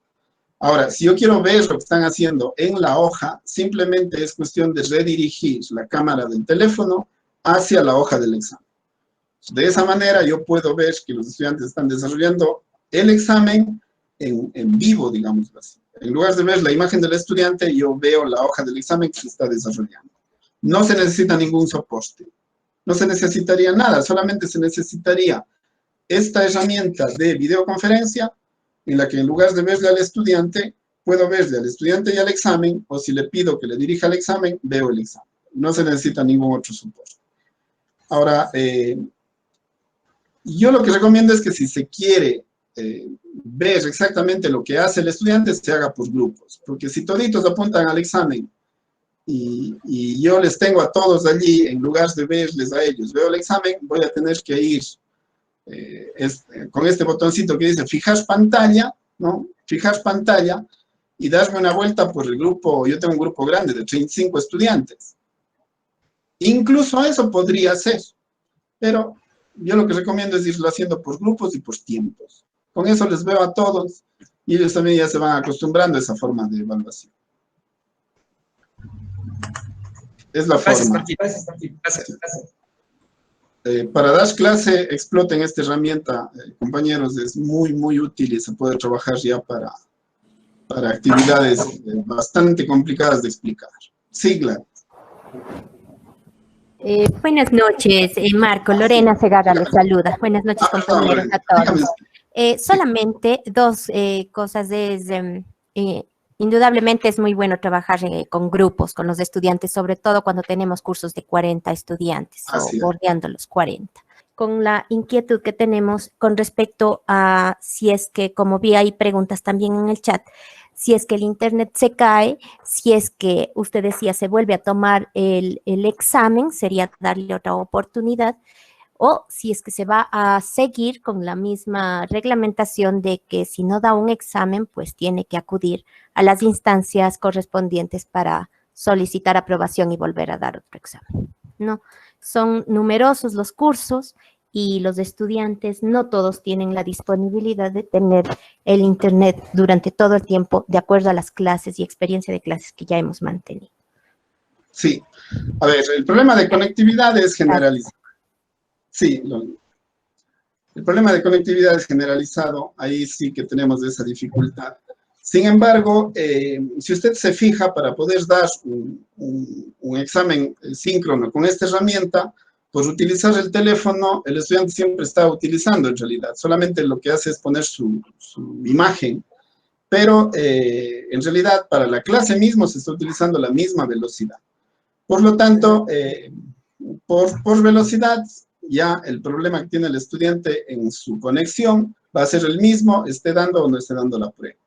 Ahora, si yo quiero ver lo que están haciendo en la hoja, simplemente es cuestión de redirigir la cámara del teléfono hacia la hoja del examen. De esa manera yo puedo ver que los estudiantes están desarrollando el examen en vivo, digamos así. En lugar de ver la imagen del estudiante, yo veo la hoja del examen que se está desarrollando. No se necesita ningún soporte. No se necesitaría nada, solamente se necesitaría esta herramienta de videoconferencia en la que en lugar de verle al estudiante, puedo verle al estudiante y al examen, o si le pido que le dirija el examen, veo el examen. No se necesita ningún otro soporte. Ahora, yo lo que recomiendo es que si se quiere ver exactamente lo que hace el estudiante, se haga por grupos, porque si toditos apuntan al examen y yo les tengo a todos allí, en lugar de verles a ellos, veo el examen, voy a tener que ir con este botoncito que dice fijar pantalla, ¿no? Fijar pantalla y darme una vuelta por el grupo. Yo tengo un grupo grande de 35 estudiantes. Incluso eso podría ser, pero yo lo que recomiendo es irlo haciendo por grupos y por tiempos. Con eso les veo a todos y ellos también ya se van acostumbrando a esa forma de evaluación. Es la forma. Gracias. Para dar clase, exploten esta herramienta, compañeros, es muy, muy útil y se puede trabajar ya para actividades bastante complicadas de explicar. Sigla. Buenas noches, Marco. Lorena Segarra les saluda. Buenas noches, compañeros, a todos. Solamente dos cosas. Indudablemente es muy bueno trabajar con grupos, con los estudiantes, sobre todo cuando tenemos cursos de 40 estudiantes o bordeando los 40. Con la inquietud que tenemos con respecto a si es que, como vi ahí preguntas también en el chat, si es que el internet se cae, si es que usted decía se vuelve a tomar el examen, sería darle otra oportunidad, o si es que se va a seguir con la misma reglamentación de que si no da un examen, pues tiene que acudir a las instancias correspondientes para solicitar aprobación y volver a dar otro examen, ¿no? Son numerosos los cursos y los estudiantes no todos tienen la disponibilidad de tener el internet durante todo el tiempo, de acuerdo a las clases y experiencia de clases que ya hemos mantenido. Sí. A ver, el problema de conectividad es generalizado. Sí, el problema de conectividad es generalizado, ahí sí que tenemos esa dificultad. Sin embargo, si usted se fija, para poder dar un examen síncrono con esta herramienta, por utilizar el teléfono, el estudiante siempre está utilizando en realidad, solamente lo que hace es poner su imagen, pero en realidad para la clase mismo se está utilizando la misma velocidad. Por lo tanto, por velocidad, ya el problema que tiene el estudiante en su conexión va a ser el mismo, esté dando o no esté dando la prueba.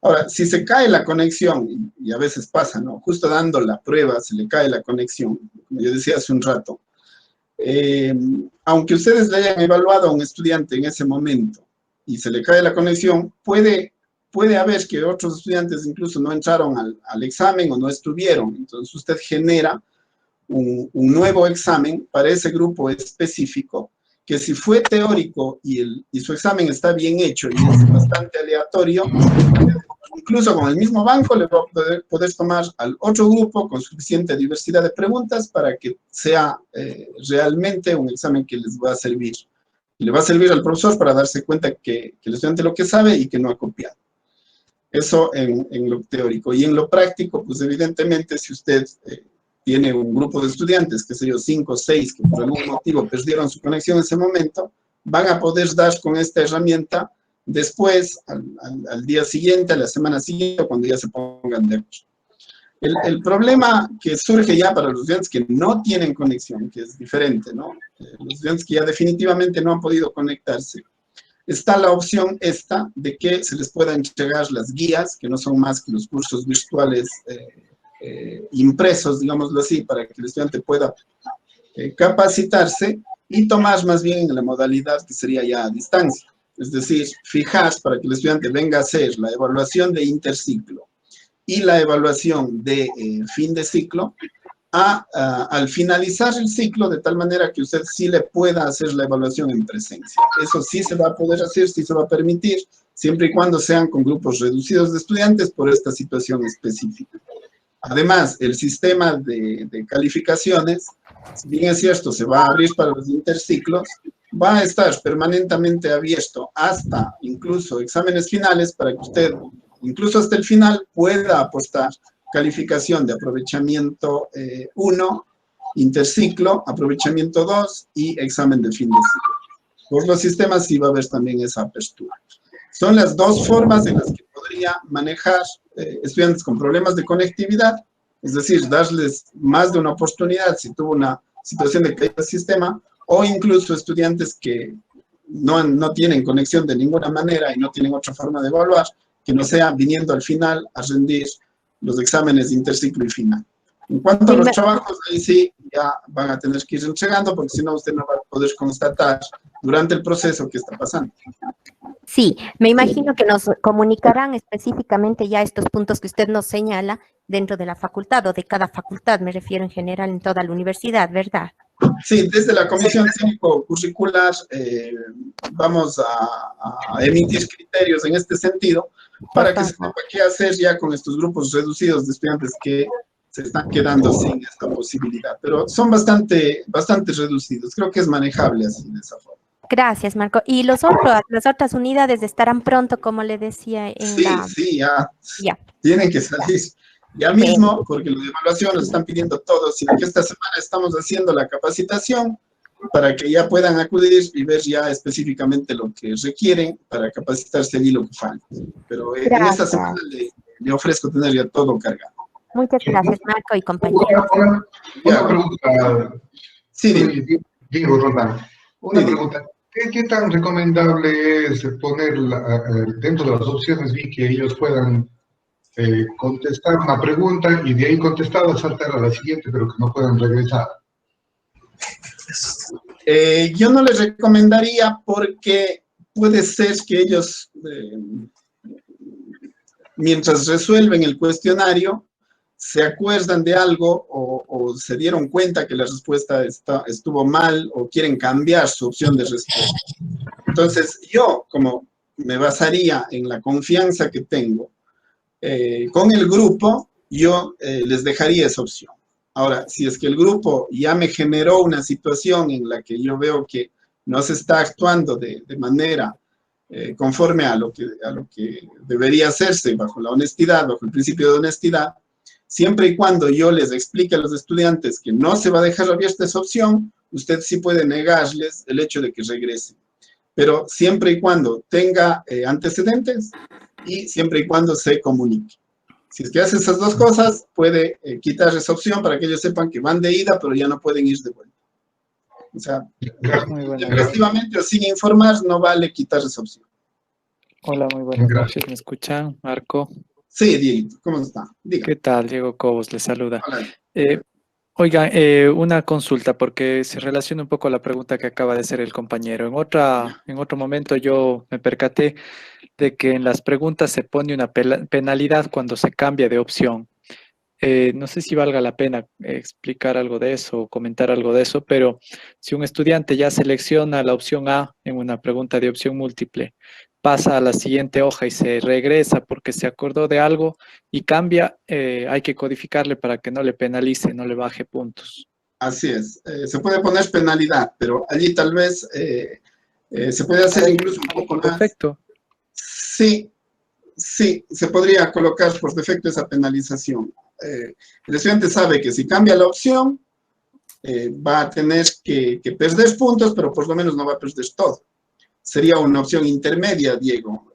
Ahora, si se cae la conexión, y a veces pasa, ¿no? Justo dando la prueba se le cae la conexión, como yo decía hace un rato, aunque ustedes le hayan evaluado a un estudiante en ese momento y se le cae la conexión, puede puede haber que otros estudiantes incluso no entraron al examen o no estuvieron. Entonces usted genera un nuevo examen para ese grupo específico, que si fue teórico y su examen está bien hecho y es bastante aleatorio, incluso con el mismo banco le va a poder tomar al otro grupo con suficiente diversidad de preguntas para que sea realmente un examen que les va a servir. Y le va a servir al profesor para darse cuenta que el estudiante lo que sabe y que no ha copiado. Eso en lo teórico. Y en lo práctico, pues evidentemente si usted tiene un grupo de estudiantes, que sé yo, 5 o 6, que por algún motivo perdieron su conexión en ese momento, van a poder dar con esta herramienta después, al día siguiente, a la semana siguiente, cuando ya se pongan de acuerdo. El problema que surge ya para los estudiantes que no tienen conexión, que es diferente, ¿no? Los estudiantes que ya definitivamente no han podido conectarse, está la opción esta de que se les pueda entregar las guías, que no son más que los cursos virtuales impresos, digámoslo así, para que el estudiante pueda capacitarse y tomar más bien en la modalidad que sería ya a distancia. Es decir, fijar para que el estudiante venga a hacer la evaluación de interciclo y la evaluación de fin de ciclo al finalizar el ciclo, de tal manera que usted sí le pueda hacer la evaluación en presencia. Eso sí se va a poder hacer, sí se va a permitir, siempre y cuando sean con grupos reducidos de estudiantes por esta situación específica. Además, el sistema de calificaciones, si bien es cierto, se va a abrir para los interciclos, va a estar permanentemente abierto hasta incluso exámenes finales para que usted, incluso hasta el final, pueda apostar calificación de aprovechamiento 1, interciclo, aprovechamiento 2 y examen de fin de ciclo. Por los sistemas sí va a haber también esa apertura. Son las dos formas en las que podría manejar estudiantes con problemas de conectividad, es decir, darles más de una oportunidad si tuvo una situación de caída del sistema, o incluso estudiantes que no tienen conexión de ninguna manera y no tienen otra forma de evaluar, que no sea viniendo al final a rendir los exámenes de interciclo y final. En cuanto a los trabajos, ahí sí ya van a tener que ir entregando, porque si no usted no va a poder constatar durante el proceso qué está pasando. Sí, me imagino que nos comunicarán específicamente ya estos puntos que usted nos señala dentro de la facultad o de cada facultad, me refiero en general en toda la universidad, ¿verdad? Sí, desde la Comisión Técnico-Curricular vamos a emitir criterios en este sentido para que se sepa qué hacer ya con estos grupos reducidos de estudiantes que se están quedando sin esta posibilidad. Pero son bastante reducidos, creo que es manejable así de esa forma. Gracias, Marco. ¿Y las otras unidades estarán pronto, como le decía en la...? Sí, ya. Tienen que salir ya mismo, porque los de evaluación nos están pidiendo todo, sino que esta semana estamos haciendo la capacitación para que ya puedan acudir y ver ya específicamente lo que requieren para capacitarse allí lo que falta. Pero en esta semana le ofrezco tener ya todo cargado. Muchas gracias, Marco y compañeros. Una pregunta. Sí, Diego Roldán. Una pregunta. ¿Qué tan recomendable es poner dentro de las opciones vi que ellos puedan contestar una pregunta y de ahí contestada saltar a la siguiente, pero que no puedan regresar? Yo no les recomendaría porque puede ser que ellos, mientras resuelven el cuestionario, se acuerdan de algo o se dieron cuenta que la respuesta estuvo mal o quieren cambiar su opción de respuesta. Entonces, yo, como me basaría en la confianza que tengo con el grupo, yo les dejaría esa opción. Ahora, si es que el grupo ya me generó una situación en la que yo veo que no se está actuando de manera conforme a lo que debería hacerse bajo la honestidad, bajo el principio de honestidad, siempre y cuando yo les explique a los estudiantes que no se va a dejar abierta esa opción, usted sí puede negarles el hecho de que regresen. Pero siempre y cuando tenga antecedentes y siempre y cuando se comunique. Si es que hace esas dos cosas, puede quitar esa opción para que ellos sepan que van de ida, pero ya no pueden ir de vuelta. O sea, efectivamente o sin informar, no vale quitar esa opción. Hola, muy buenas noches. ¿Me escuchan, Marco? Sí, Diego, ¿cómo está? Diga. ¿Qué tal? Diego Cobos les saluda. Hola. Oiga, una consulta, porque se relaciona un poco a la pregunta que acaba de hacer el compañero. En otro momento yo me percaté de que en las preguntas se pone una penalidad cuando se cambia de opción. No sé si valga la pena explicar algo de eso o comentar algo de eso, pero si un estudiante ya selecciona la opción A en una pregunta de opción múltiple, pasa a la siguiente hoja y se regresa porque se acordó de algo y cambia, hay que codificarle para que no le penalice, no le baje puntos. Así es. Se puede poner penalidad, pero allí tal vez se puede hacer incluso un poco más. Perfecto. Sí, sí, se podría colocar por defecto esa penalización. El estudiante sabe que si cambia la opción, va a tener que perder puntos, pero por lo menos no va a perder todo. Sería una opción intermedia, Diego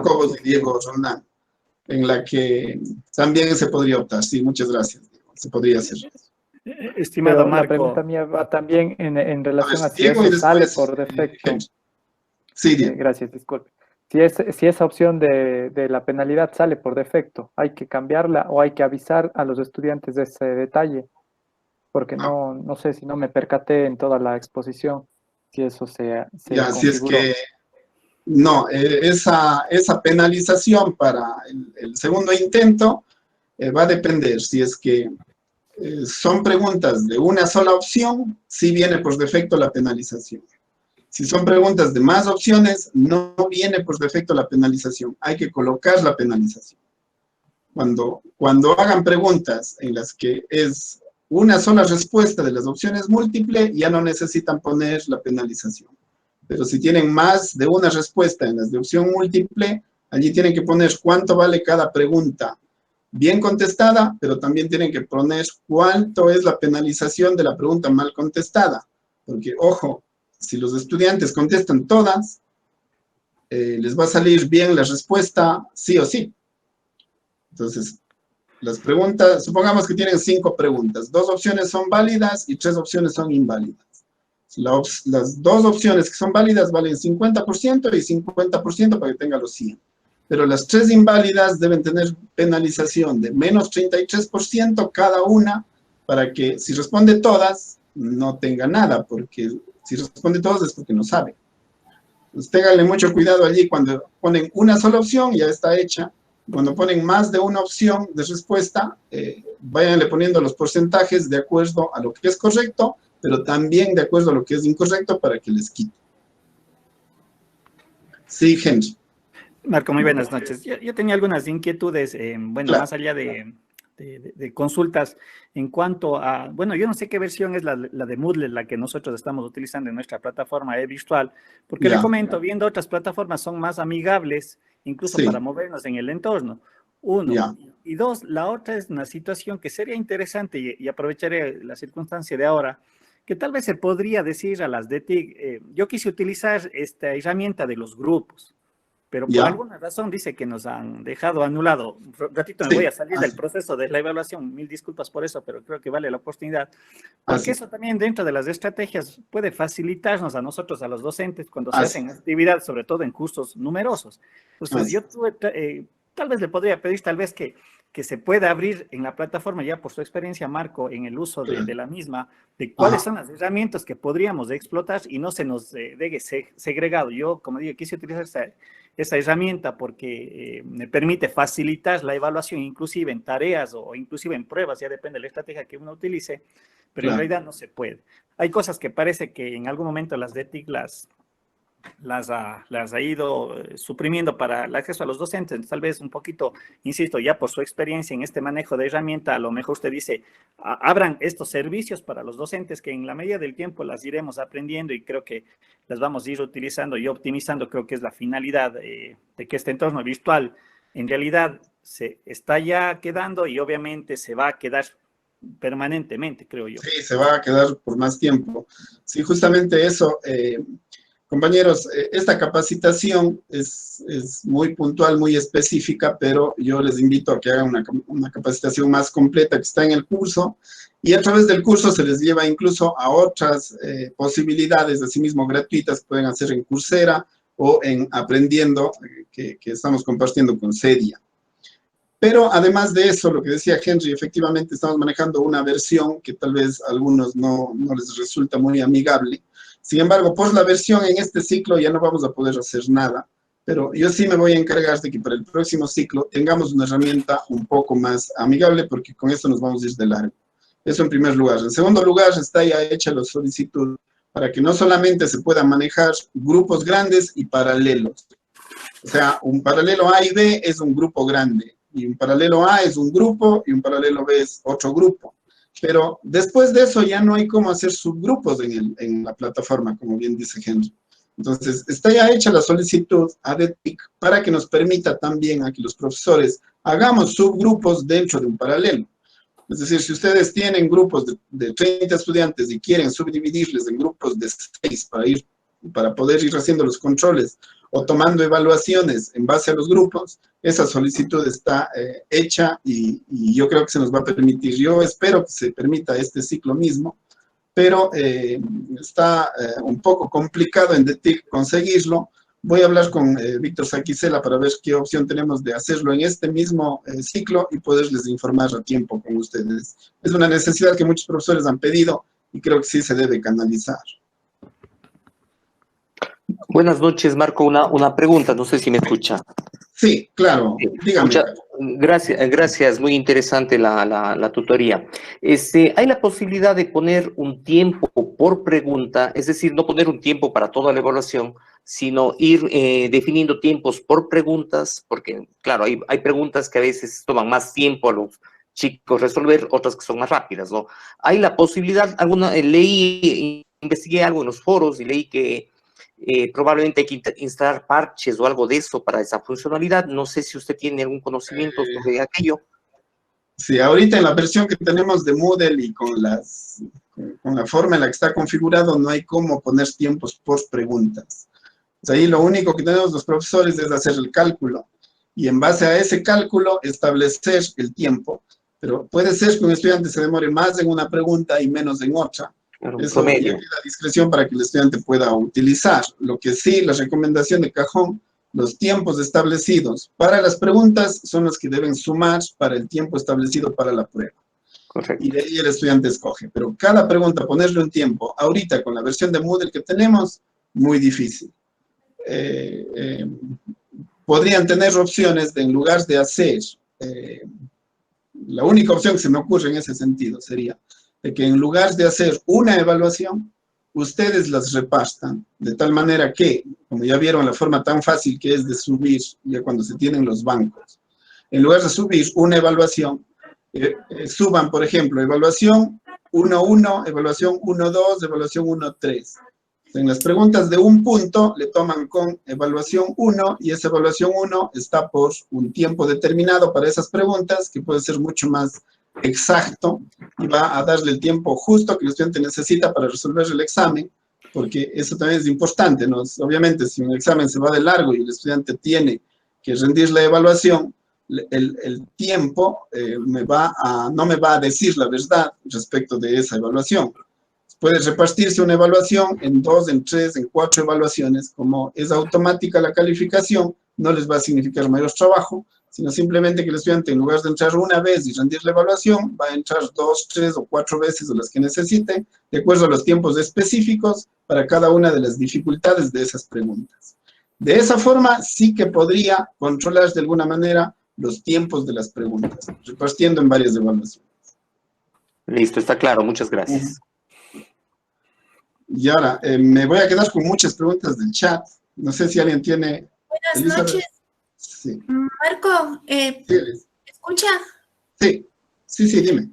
Cobos y Diego Roldán, en la que también se podría optar. Sí, muchas gracias, Diego. Se podría hacer. Estimado Pero Marco. la pregunta mía va también en relación a si Diego, eso sale por defecto. Sí, Diego. Gracias, disculpe. Si esa opción de la penalidad sale por defecto, ¿hay que cambiarla o hay que avisar a los estudiantes de ese detalle? Porque no sé si no me percaté en toda la exposición, si eso se ya, configuró. si es que no, esa penalización para el segundo intento va a depender. Si es que son preguntas de una sola opción, sí viene por defecto la penalización. Si son preguntas de más opciones, no viene por defecto la penalización. Hay que colocar la penalización. Cuando hagan preguntas en las que es una sola respuesta de las opciones múltiples, ya no necesitan poner la penalización. Pero si tienen más de una respuesta en las de opción múltiple, allí tienen que poner cuánto vale cada pregunta bien contestada, pero también tienen que poner cuánto es la penalización de la pregunta mal contestada. Porque, ojo, si los estudiantes contestan todas, les va a salir bien la respuesta sí o sí. Entonces, las preguntas, supongamos que tienen 5 preguntas, 2 opciones son válidas y 3 opciones son inválidas. Las 2 opciones que son válidas valen 50% y 50% para que tenga los 100. Pero las 3 inválidas deben tener penalización de menos 33% cada una para que si responde todas, no tenga nada, porque si responde todas es porque no sabe. Entonces, ténganle mucho cuidado allí cuando ponen una sola opción, ya está hecha. Cuando ponen más de una opción de respuesta, váyanle poniendo los porcentajes de acuerdo a lo que es correcto, pero también de acuerdo a lo que es incorrecto para que les quite. Sí, Henry. Marco, muy buenas noches. Yo tenía algunas inquietudes, bueno, claro, más allá de consultas en cuanto a, bueno, yo no sé qué versión es la de Moodle, la que nosotros estamos utilizando en nuestra plataforma virtual, porque le comento, viendo otras plataformas son más amigables, incluso para movernos en el entorno. Uno. Y dos, la otra es una situación que sería interesante, y aprovecharé la circunstancia de ahora, que tal vez se podría decir a las de TIC, yo quise utilizar esta herramienta de los grupos, pero por alguna razón dice que nos han dejado anulado. Un ratito me voy a salir del proceso de la evaluación, mil disculpas por eso, pero creo que vale la oportunidad. Porque eso también dentro de las estrategias puede facilitarnos a nosotros, a los docentes, cuando se hacen actividades, sobre todo en cursos numerosos. Entonces yo tal vez le podría pedir tal vez que se pueda abrir en la plataforma, ya por su experiencia, Marco, en el uso de la misma, de cuáles son las herramientas que podríamos explotar y no se nos deje segregado. Yo, como digo, quise utilizar esa herramienta porque me permite facilitar la evaluación, inclusive en tareas o inclusive en pruebas, ya depende de la estrategia que uno utilice, pero en realidad no se puede. Hay cosas que parece que en algún momento las de TIC las ha ido suprimiendo para el acceso a los docentes, tal vez un poquito, insisto, ya por su experiencia en este manejo de herramienta, a lo mejor usted dice, abran estos servicios para los docentes que en la medida del tiempo las iremos aprendiendo y creo que las vamos a ir utilizando y optimizando, creo que es la finalidad de que este entorno virtual en realidad se está ya quedando y obviamente se va a quedar permanentemente, creo yo. Sí, se va a quedar por más tiempo. Sí, justamente eso. Compañeros, esta capacitación es muy puntual, muy específica, pero yo les invito a que hagan una capacitación más completa que está en el curso y a través del curso se les lleva incluso a otras posibilidades, asimismo gratuitas, que pueden hacer en Coursera o en Aprendiendo, que estamos compartiendo con Seria. Pero además de eso, lo que decía Henry, efectivamente estamos manejando una versión que tal vez a algunos no les resulta muy amigable, Sin embargo, por la versión en este ciclo ya no vamos a poder hacer nada, pero yo sí me voy a encargar de que para el próximo ciclo tengamos una herramienta un poco más amigable, porque con esto nos vamos a ir de largo. Eso en primer lugar. En segundo lugar, está ya hecha la solicitud para que no solamente se puedan manejar grupos grandes y paralelos. O sea, un paralelo A y B es un grupo grande, y un paralelo A es un grupo, y un paralelo B es otro grupo. Pero después de eso ya no hay cómo hacer subgrupos en la plataforma, como bien dice Henry. Entonces, está ya hecha la solicitud a DETIC para que nos permita también a que los profesores hagamos subgrupos dentro de un paralelo. Es decir, si ustedes tienen grupos de 30 estudiantes y quieren subdividirles en grupos de 6 para poder ir haciendo los controles o tomando evaluaciones en base a los grupos, esa solicitud está hecha y yo creo que se nos va a permitir. Yo espero que se permita este ciclo mismo, pero está un poco complicado en DETIC conseguirlo. Voy a hablar con Víctor Saquicela para ver qué opción tenemos de hacerlo en este mismo ciclo y poderles informar a tiempo con ustedes. Es una necesidad que muchos profesores han pedido y creo que sí se debe canalizar. Buenas noches, Marco. Una pregunta, no sé si me escucha. Sí, claro, dígame. Gracias, muy interesante la tutoría. ¿Hay la posibilidad de poner un tiempo por pregunta? Es decir, no poner un tiempo para toda la evaluación, sino ir definiendo tiempos por preguntas, porque, claro, hay preguntas que a veces toman más tiempo a los chicos resolver, otras que son más rápidas, ¿no? ¿Hay la posibilidad? Investigué algo en los foros y leí que probablemente hay que instalar parches o algo de eso para esa funcionalidad. No sé si usted tiene algún conocimiento sobre aquello. Sí, ahorita en la versión que tenemos de Moodle y con la forma en la que está configurado, no hay cómo poner tiempos por preguntas. O sea, ahí lo único que tenemos los profesores es hacer el cálculo y en base a ese cálculo establecer el tiempo. Pero puede ser que un estudiante se demore más en una pregunta y menos en otra. Eso ya queda a discreción para que el estudiante pueda utilizar. Lo que sí, la recomendación de cajón, los tiempos establecidos para las preguntas son los que deben sumar para el tiempo establecido para la prueba. Correcto. Y de ahí el estudiante escoge. Pero cada pregunta, ponerle un tiempo, ahorita con la versión de Moodle que tenemos, muy difícil. Podrían tener opciones de, en lugar de hacer, la única opción que se me ocurre en ese sentido sería de que en lugar de hacer una evaluación, ustedes las repartan, de tal manera que, como ya vieron la forma tan fácil que es de subir, ya cuando se tienen los bancos, en lugar de subir una evaluación, suban, por ejemplo, evaluación 1.1, evaluación 1.2, evaluación 1.3. En las preguntas de un punto le toman con evaluación 1 y esa evaluación 1 está por un tiempo determinado para esas preguntas, que puede ser mucho más exacto y va a darle el tiempo justo que el estudiante necesita para resolver el examen, porque eso también es importante, ¿no? Obviamente, si un examen se va de largo y el estudiante tiene que rendir la evaluación, el tiempo no me va a decir la verdad respecto de esa evaluación. Puede repartirse una evaluación en 2, en 3, en 4 evaluaciones. Como es automática la calificación, no les va a significar mayor trabajo, sino simplemente que el estudiante, en lugar de entrar una vez y rendir la evaluación, va a entrar 2, 3 o 4 veces o las que necesite, de acuerdo a los tiempos específicos para cada una de las dificultades de esas preguntas. De esa forma, sí que podría controlar de alguna manera los tiempos de las preguntas, repartiendo en varias evaluaciones. Listo, está claro. Muchas gracias. Y ahora, me voy a quedar con muchas preguntas del chat. No sé si alguien tiene... Buenas noches. Sí. Marco, ¿me escucha? Sí, dime.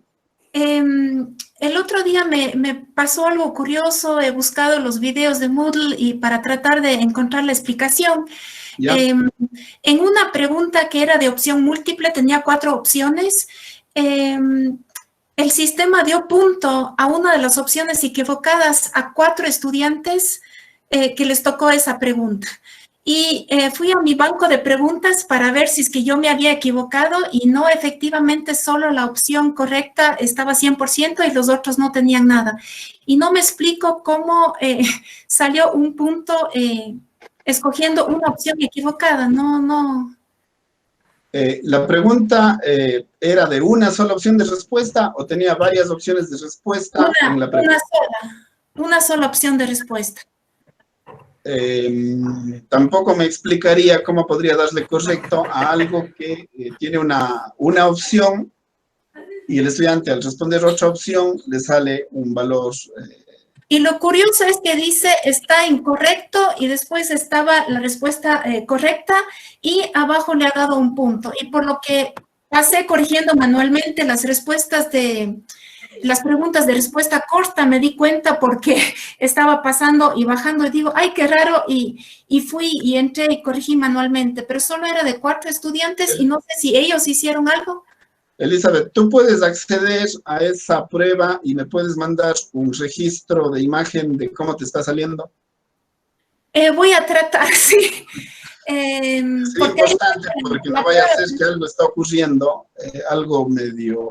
El otro día me pasó algo curioso. He buscado los videos de Moodle y para tratar de encontrar la explicación. En una pregunta que era de opción múltiple, tenía 4 opciones. El sistema dio punto a una de las opciones equivocadas a 4 estudiantes que les tocó esa pregunta. Y fui a mi banco de preguntas para ver si es que yo me había equivocado y no, efectivamente, solo la opción correcta estaba 100% y los otros no tenían nada. Y no me explico cómo salió un punto escogiendo una opción equivocada. No. La pregunta era de una sola opción de respuesta o tenía varias opciones de respuesta en la pregunta. Una sola opción de respuesta. Tampoco me explicaría cómo podría darle correcto a algo que tiene una opción y el estudiante al responder otra opción le sale un valor. Y lo curioso es que dice está incorrecto y después estaba la respuesta correcta y abajo le ha dado un punto. Y por lo que pasé corrigiendo manualmente las respuestas las preguntas de respuesta corta, me di cuenta porque estaba pasando y bajando y digo, ay, qué raro, y fui y entré y corregí manualmente, pero solo era de 4 estudiantes y no sé si ellos hicieron algo. Elizabeth, tú puedes acceder a esa prueba y me puedes mandar un registro de imagen de cómo te está saliendo. Voy a tratar, sí. Es importante porque no vaya a ser que algo está ocurriendo, algo medio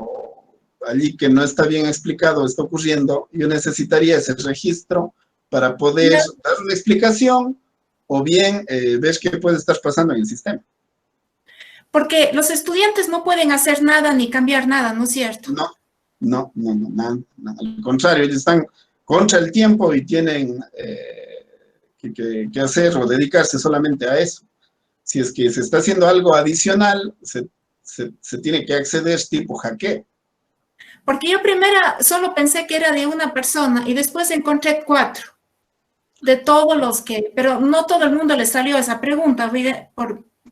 allí que no está bien explicado está ocurriendo. Yo necesitaría ese registro para poder dar una explicación o bien ver qué puede estar pasando en el sistema. Porque los estudiantes no pueden hacer nada ni cambiar nada, ¿no es cierto? No, nada. Al contrario, ellos están contra el tiempo y tienen que hacer o dedicarse solamente a eso. Si es que se está haciendo algo adicional, se tiene que acceder tipo hackeo. Porque yo primero solo pensé que era de una persona y después encontré 4 de todos los que, pero no todo el mundo le salió esa pregunta,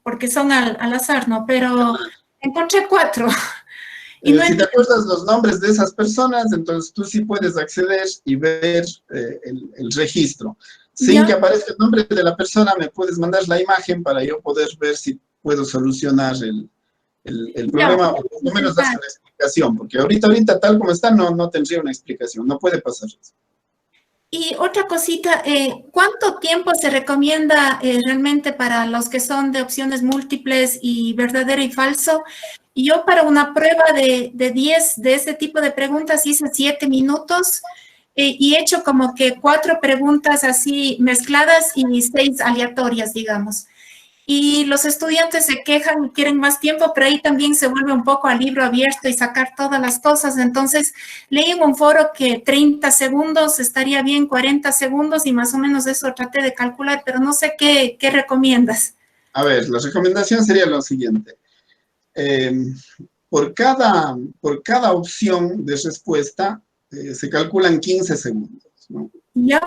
porque son al azar, ¿no? Pero encontré 4. Y si te acuerdas los nombres de esas personas, entonces tú sí puedes acceder y ver el registro. Sin que aparezca el nombre de la persona, me puedes mandar la imagen para yo poder ver si puedo solucionar el problema, o por lo menos dar una explicación, porque ahorita tal como está, no tendría una explicación, no puede pasar eso. Y otra cosita, ¿cuánto tiempo se recomienda realmente para los que son de opciones múltiples y verdadero y falso? Yo para una prueba de 10 de ese tipo de preguntas hice 7 minutos y he hecho como que 4 preguntas así mezcladas y 6 aleatorias, digamos. Y los estudiantes se quejan y quieren más tiempo, pero ahí también se vuelve un poco a libro abierto y sacar todas las cosas. Entonces, leí en un foro que 30 segundos estaría bien, 40 segundos, y más o menos eso traté de calcular, pero no sé qué recomiendas. A ver, la recomendación sería lo siguiente. Por cada opción de respuesta se calculan 15 segundos, ¿no? ¿Ya?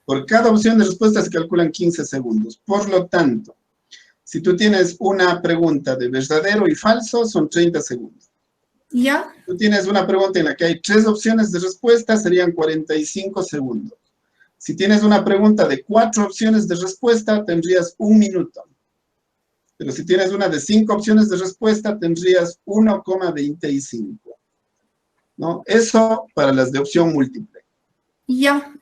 Por cada opción de respuesta se calculan 15 segundos. Por lo tanto, si tú tienes una pregunta de verdadero y falso, son 30 segundos. ¿Ya? Si tú tienes una pregunta en la que hay 3 opciones de respuesta, serían 45 segundos. Si tienes una pregunta de 4 opciones de respuesta, tendrías 1 minuto. Pero si tienes una de 5 opciones de respuesta, tendrías 1,25. ¿No? Eso para las de opción múltiple. Ya.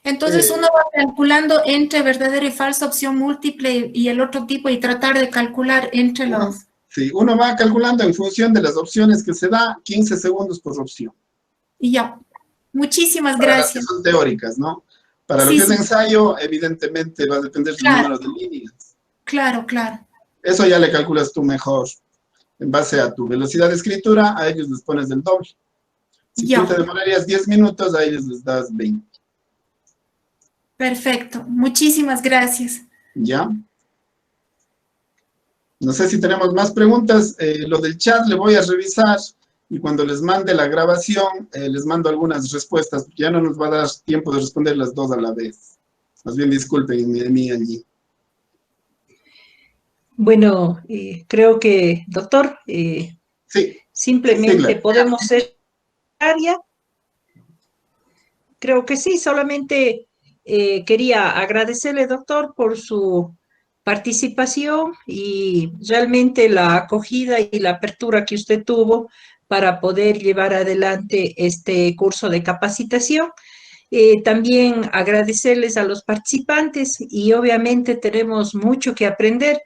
Entonces uno va calculando entre verdadero y falsa opción múltiple y el otro tipo y tratar de calcular entre los... Sí, uno va calculando en función de las opciones que se da, 15 segundos por opción. Ya. Muchísimas para gracias. Las que son teóricas, ¿no? Para lo que es ensayo, evidentemente va a depender del número de líneas. Claro. Eso ya le calculas tú mejor. En base a tu velocidad de escritura, a ellos les pones el doble. Si tú te demorarías 10 minutos, a ellos les das 20. Perfecto. Muchísimas gracias. ¿Ya? No sé si tenemos más preguntas. Lo del chat le voy a revisar y cuando les mande la grabación, les mando algunas respuestas. Ya no nos va a dar tiempo de responder las 2 a la vez. Más bien disculpen mí allí. Bueno, creo que, doctor, sí, simplemente podemos ser área. Creo que sí, solamente quería agradecerle, doctor, por su participación y realmente la acogida y la apertura que usted tuvo para poder llevar adelante este curso de capacitación. También agradecerles a los participantes y obviamente tenemos mucho que aprender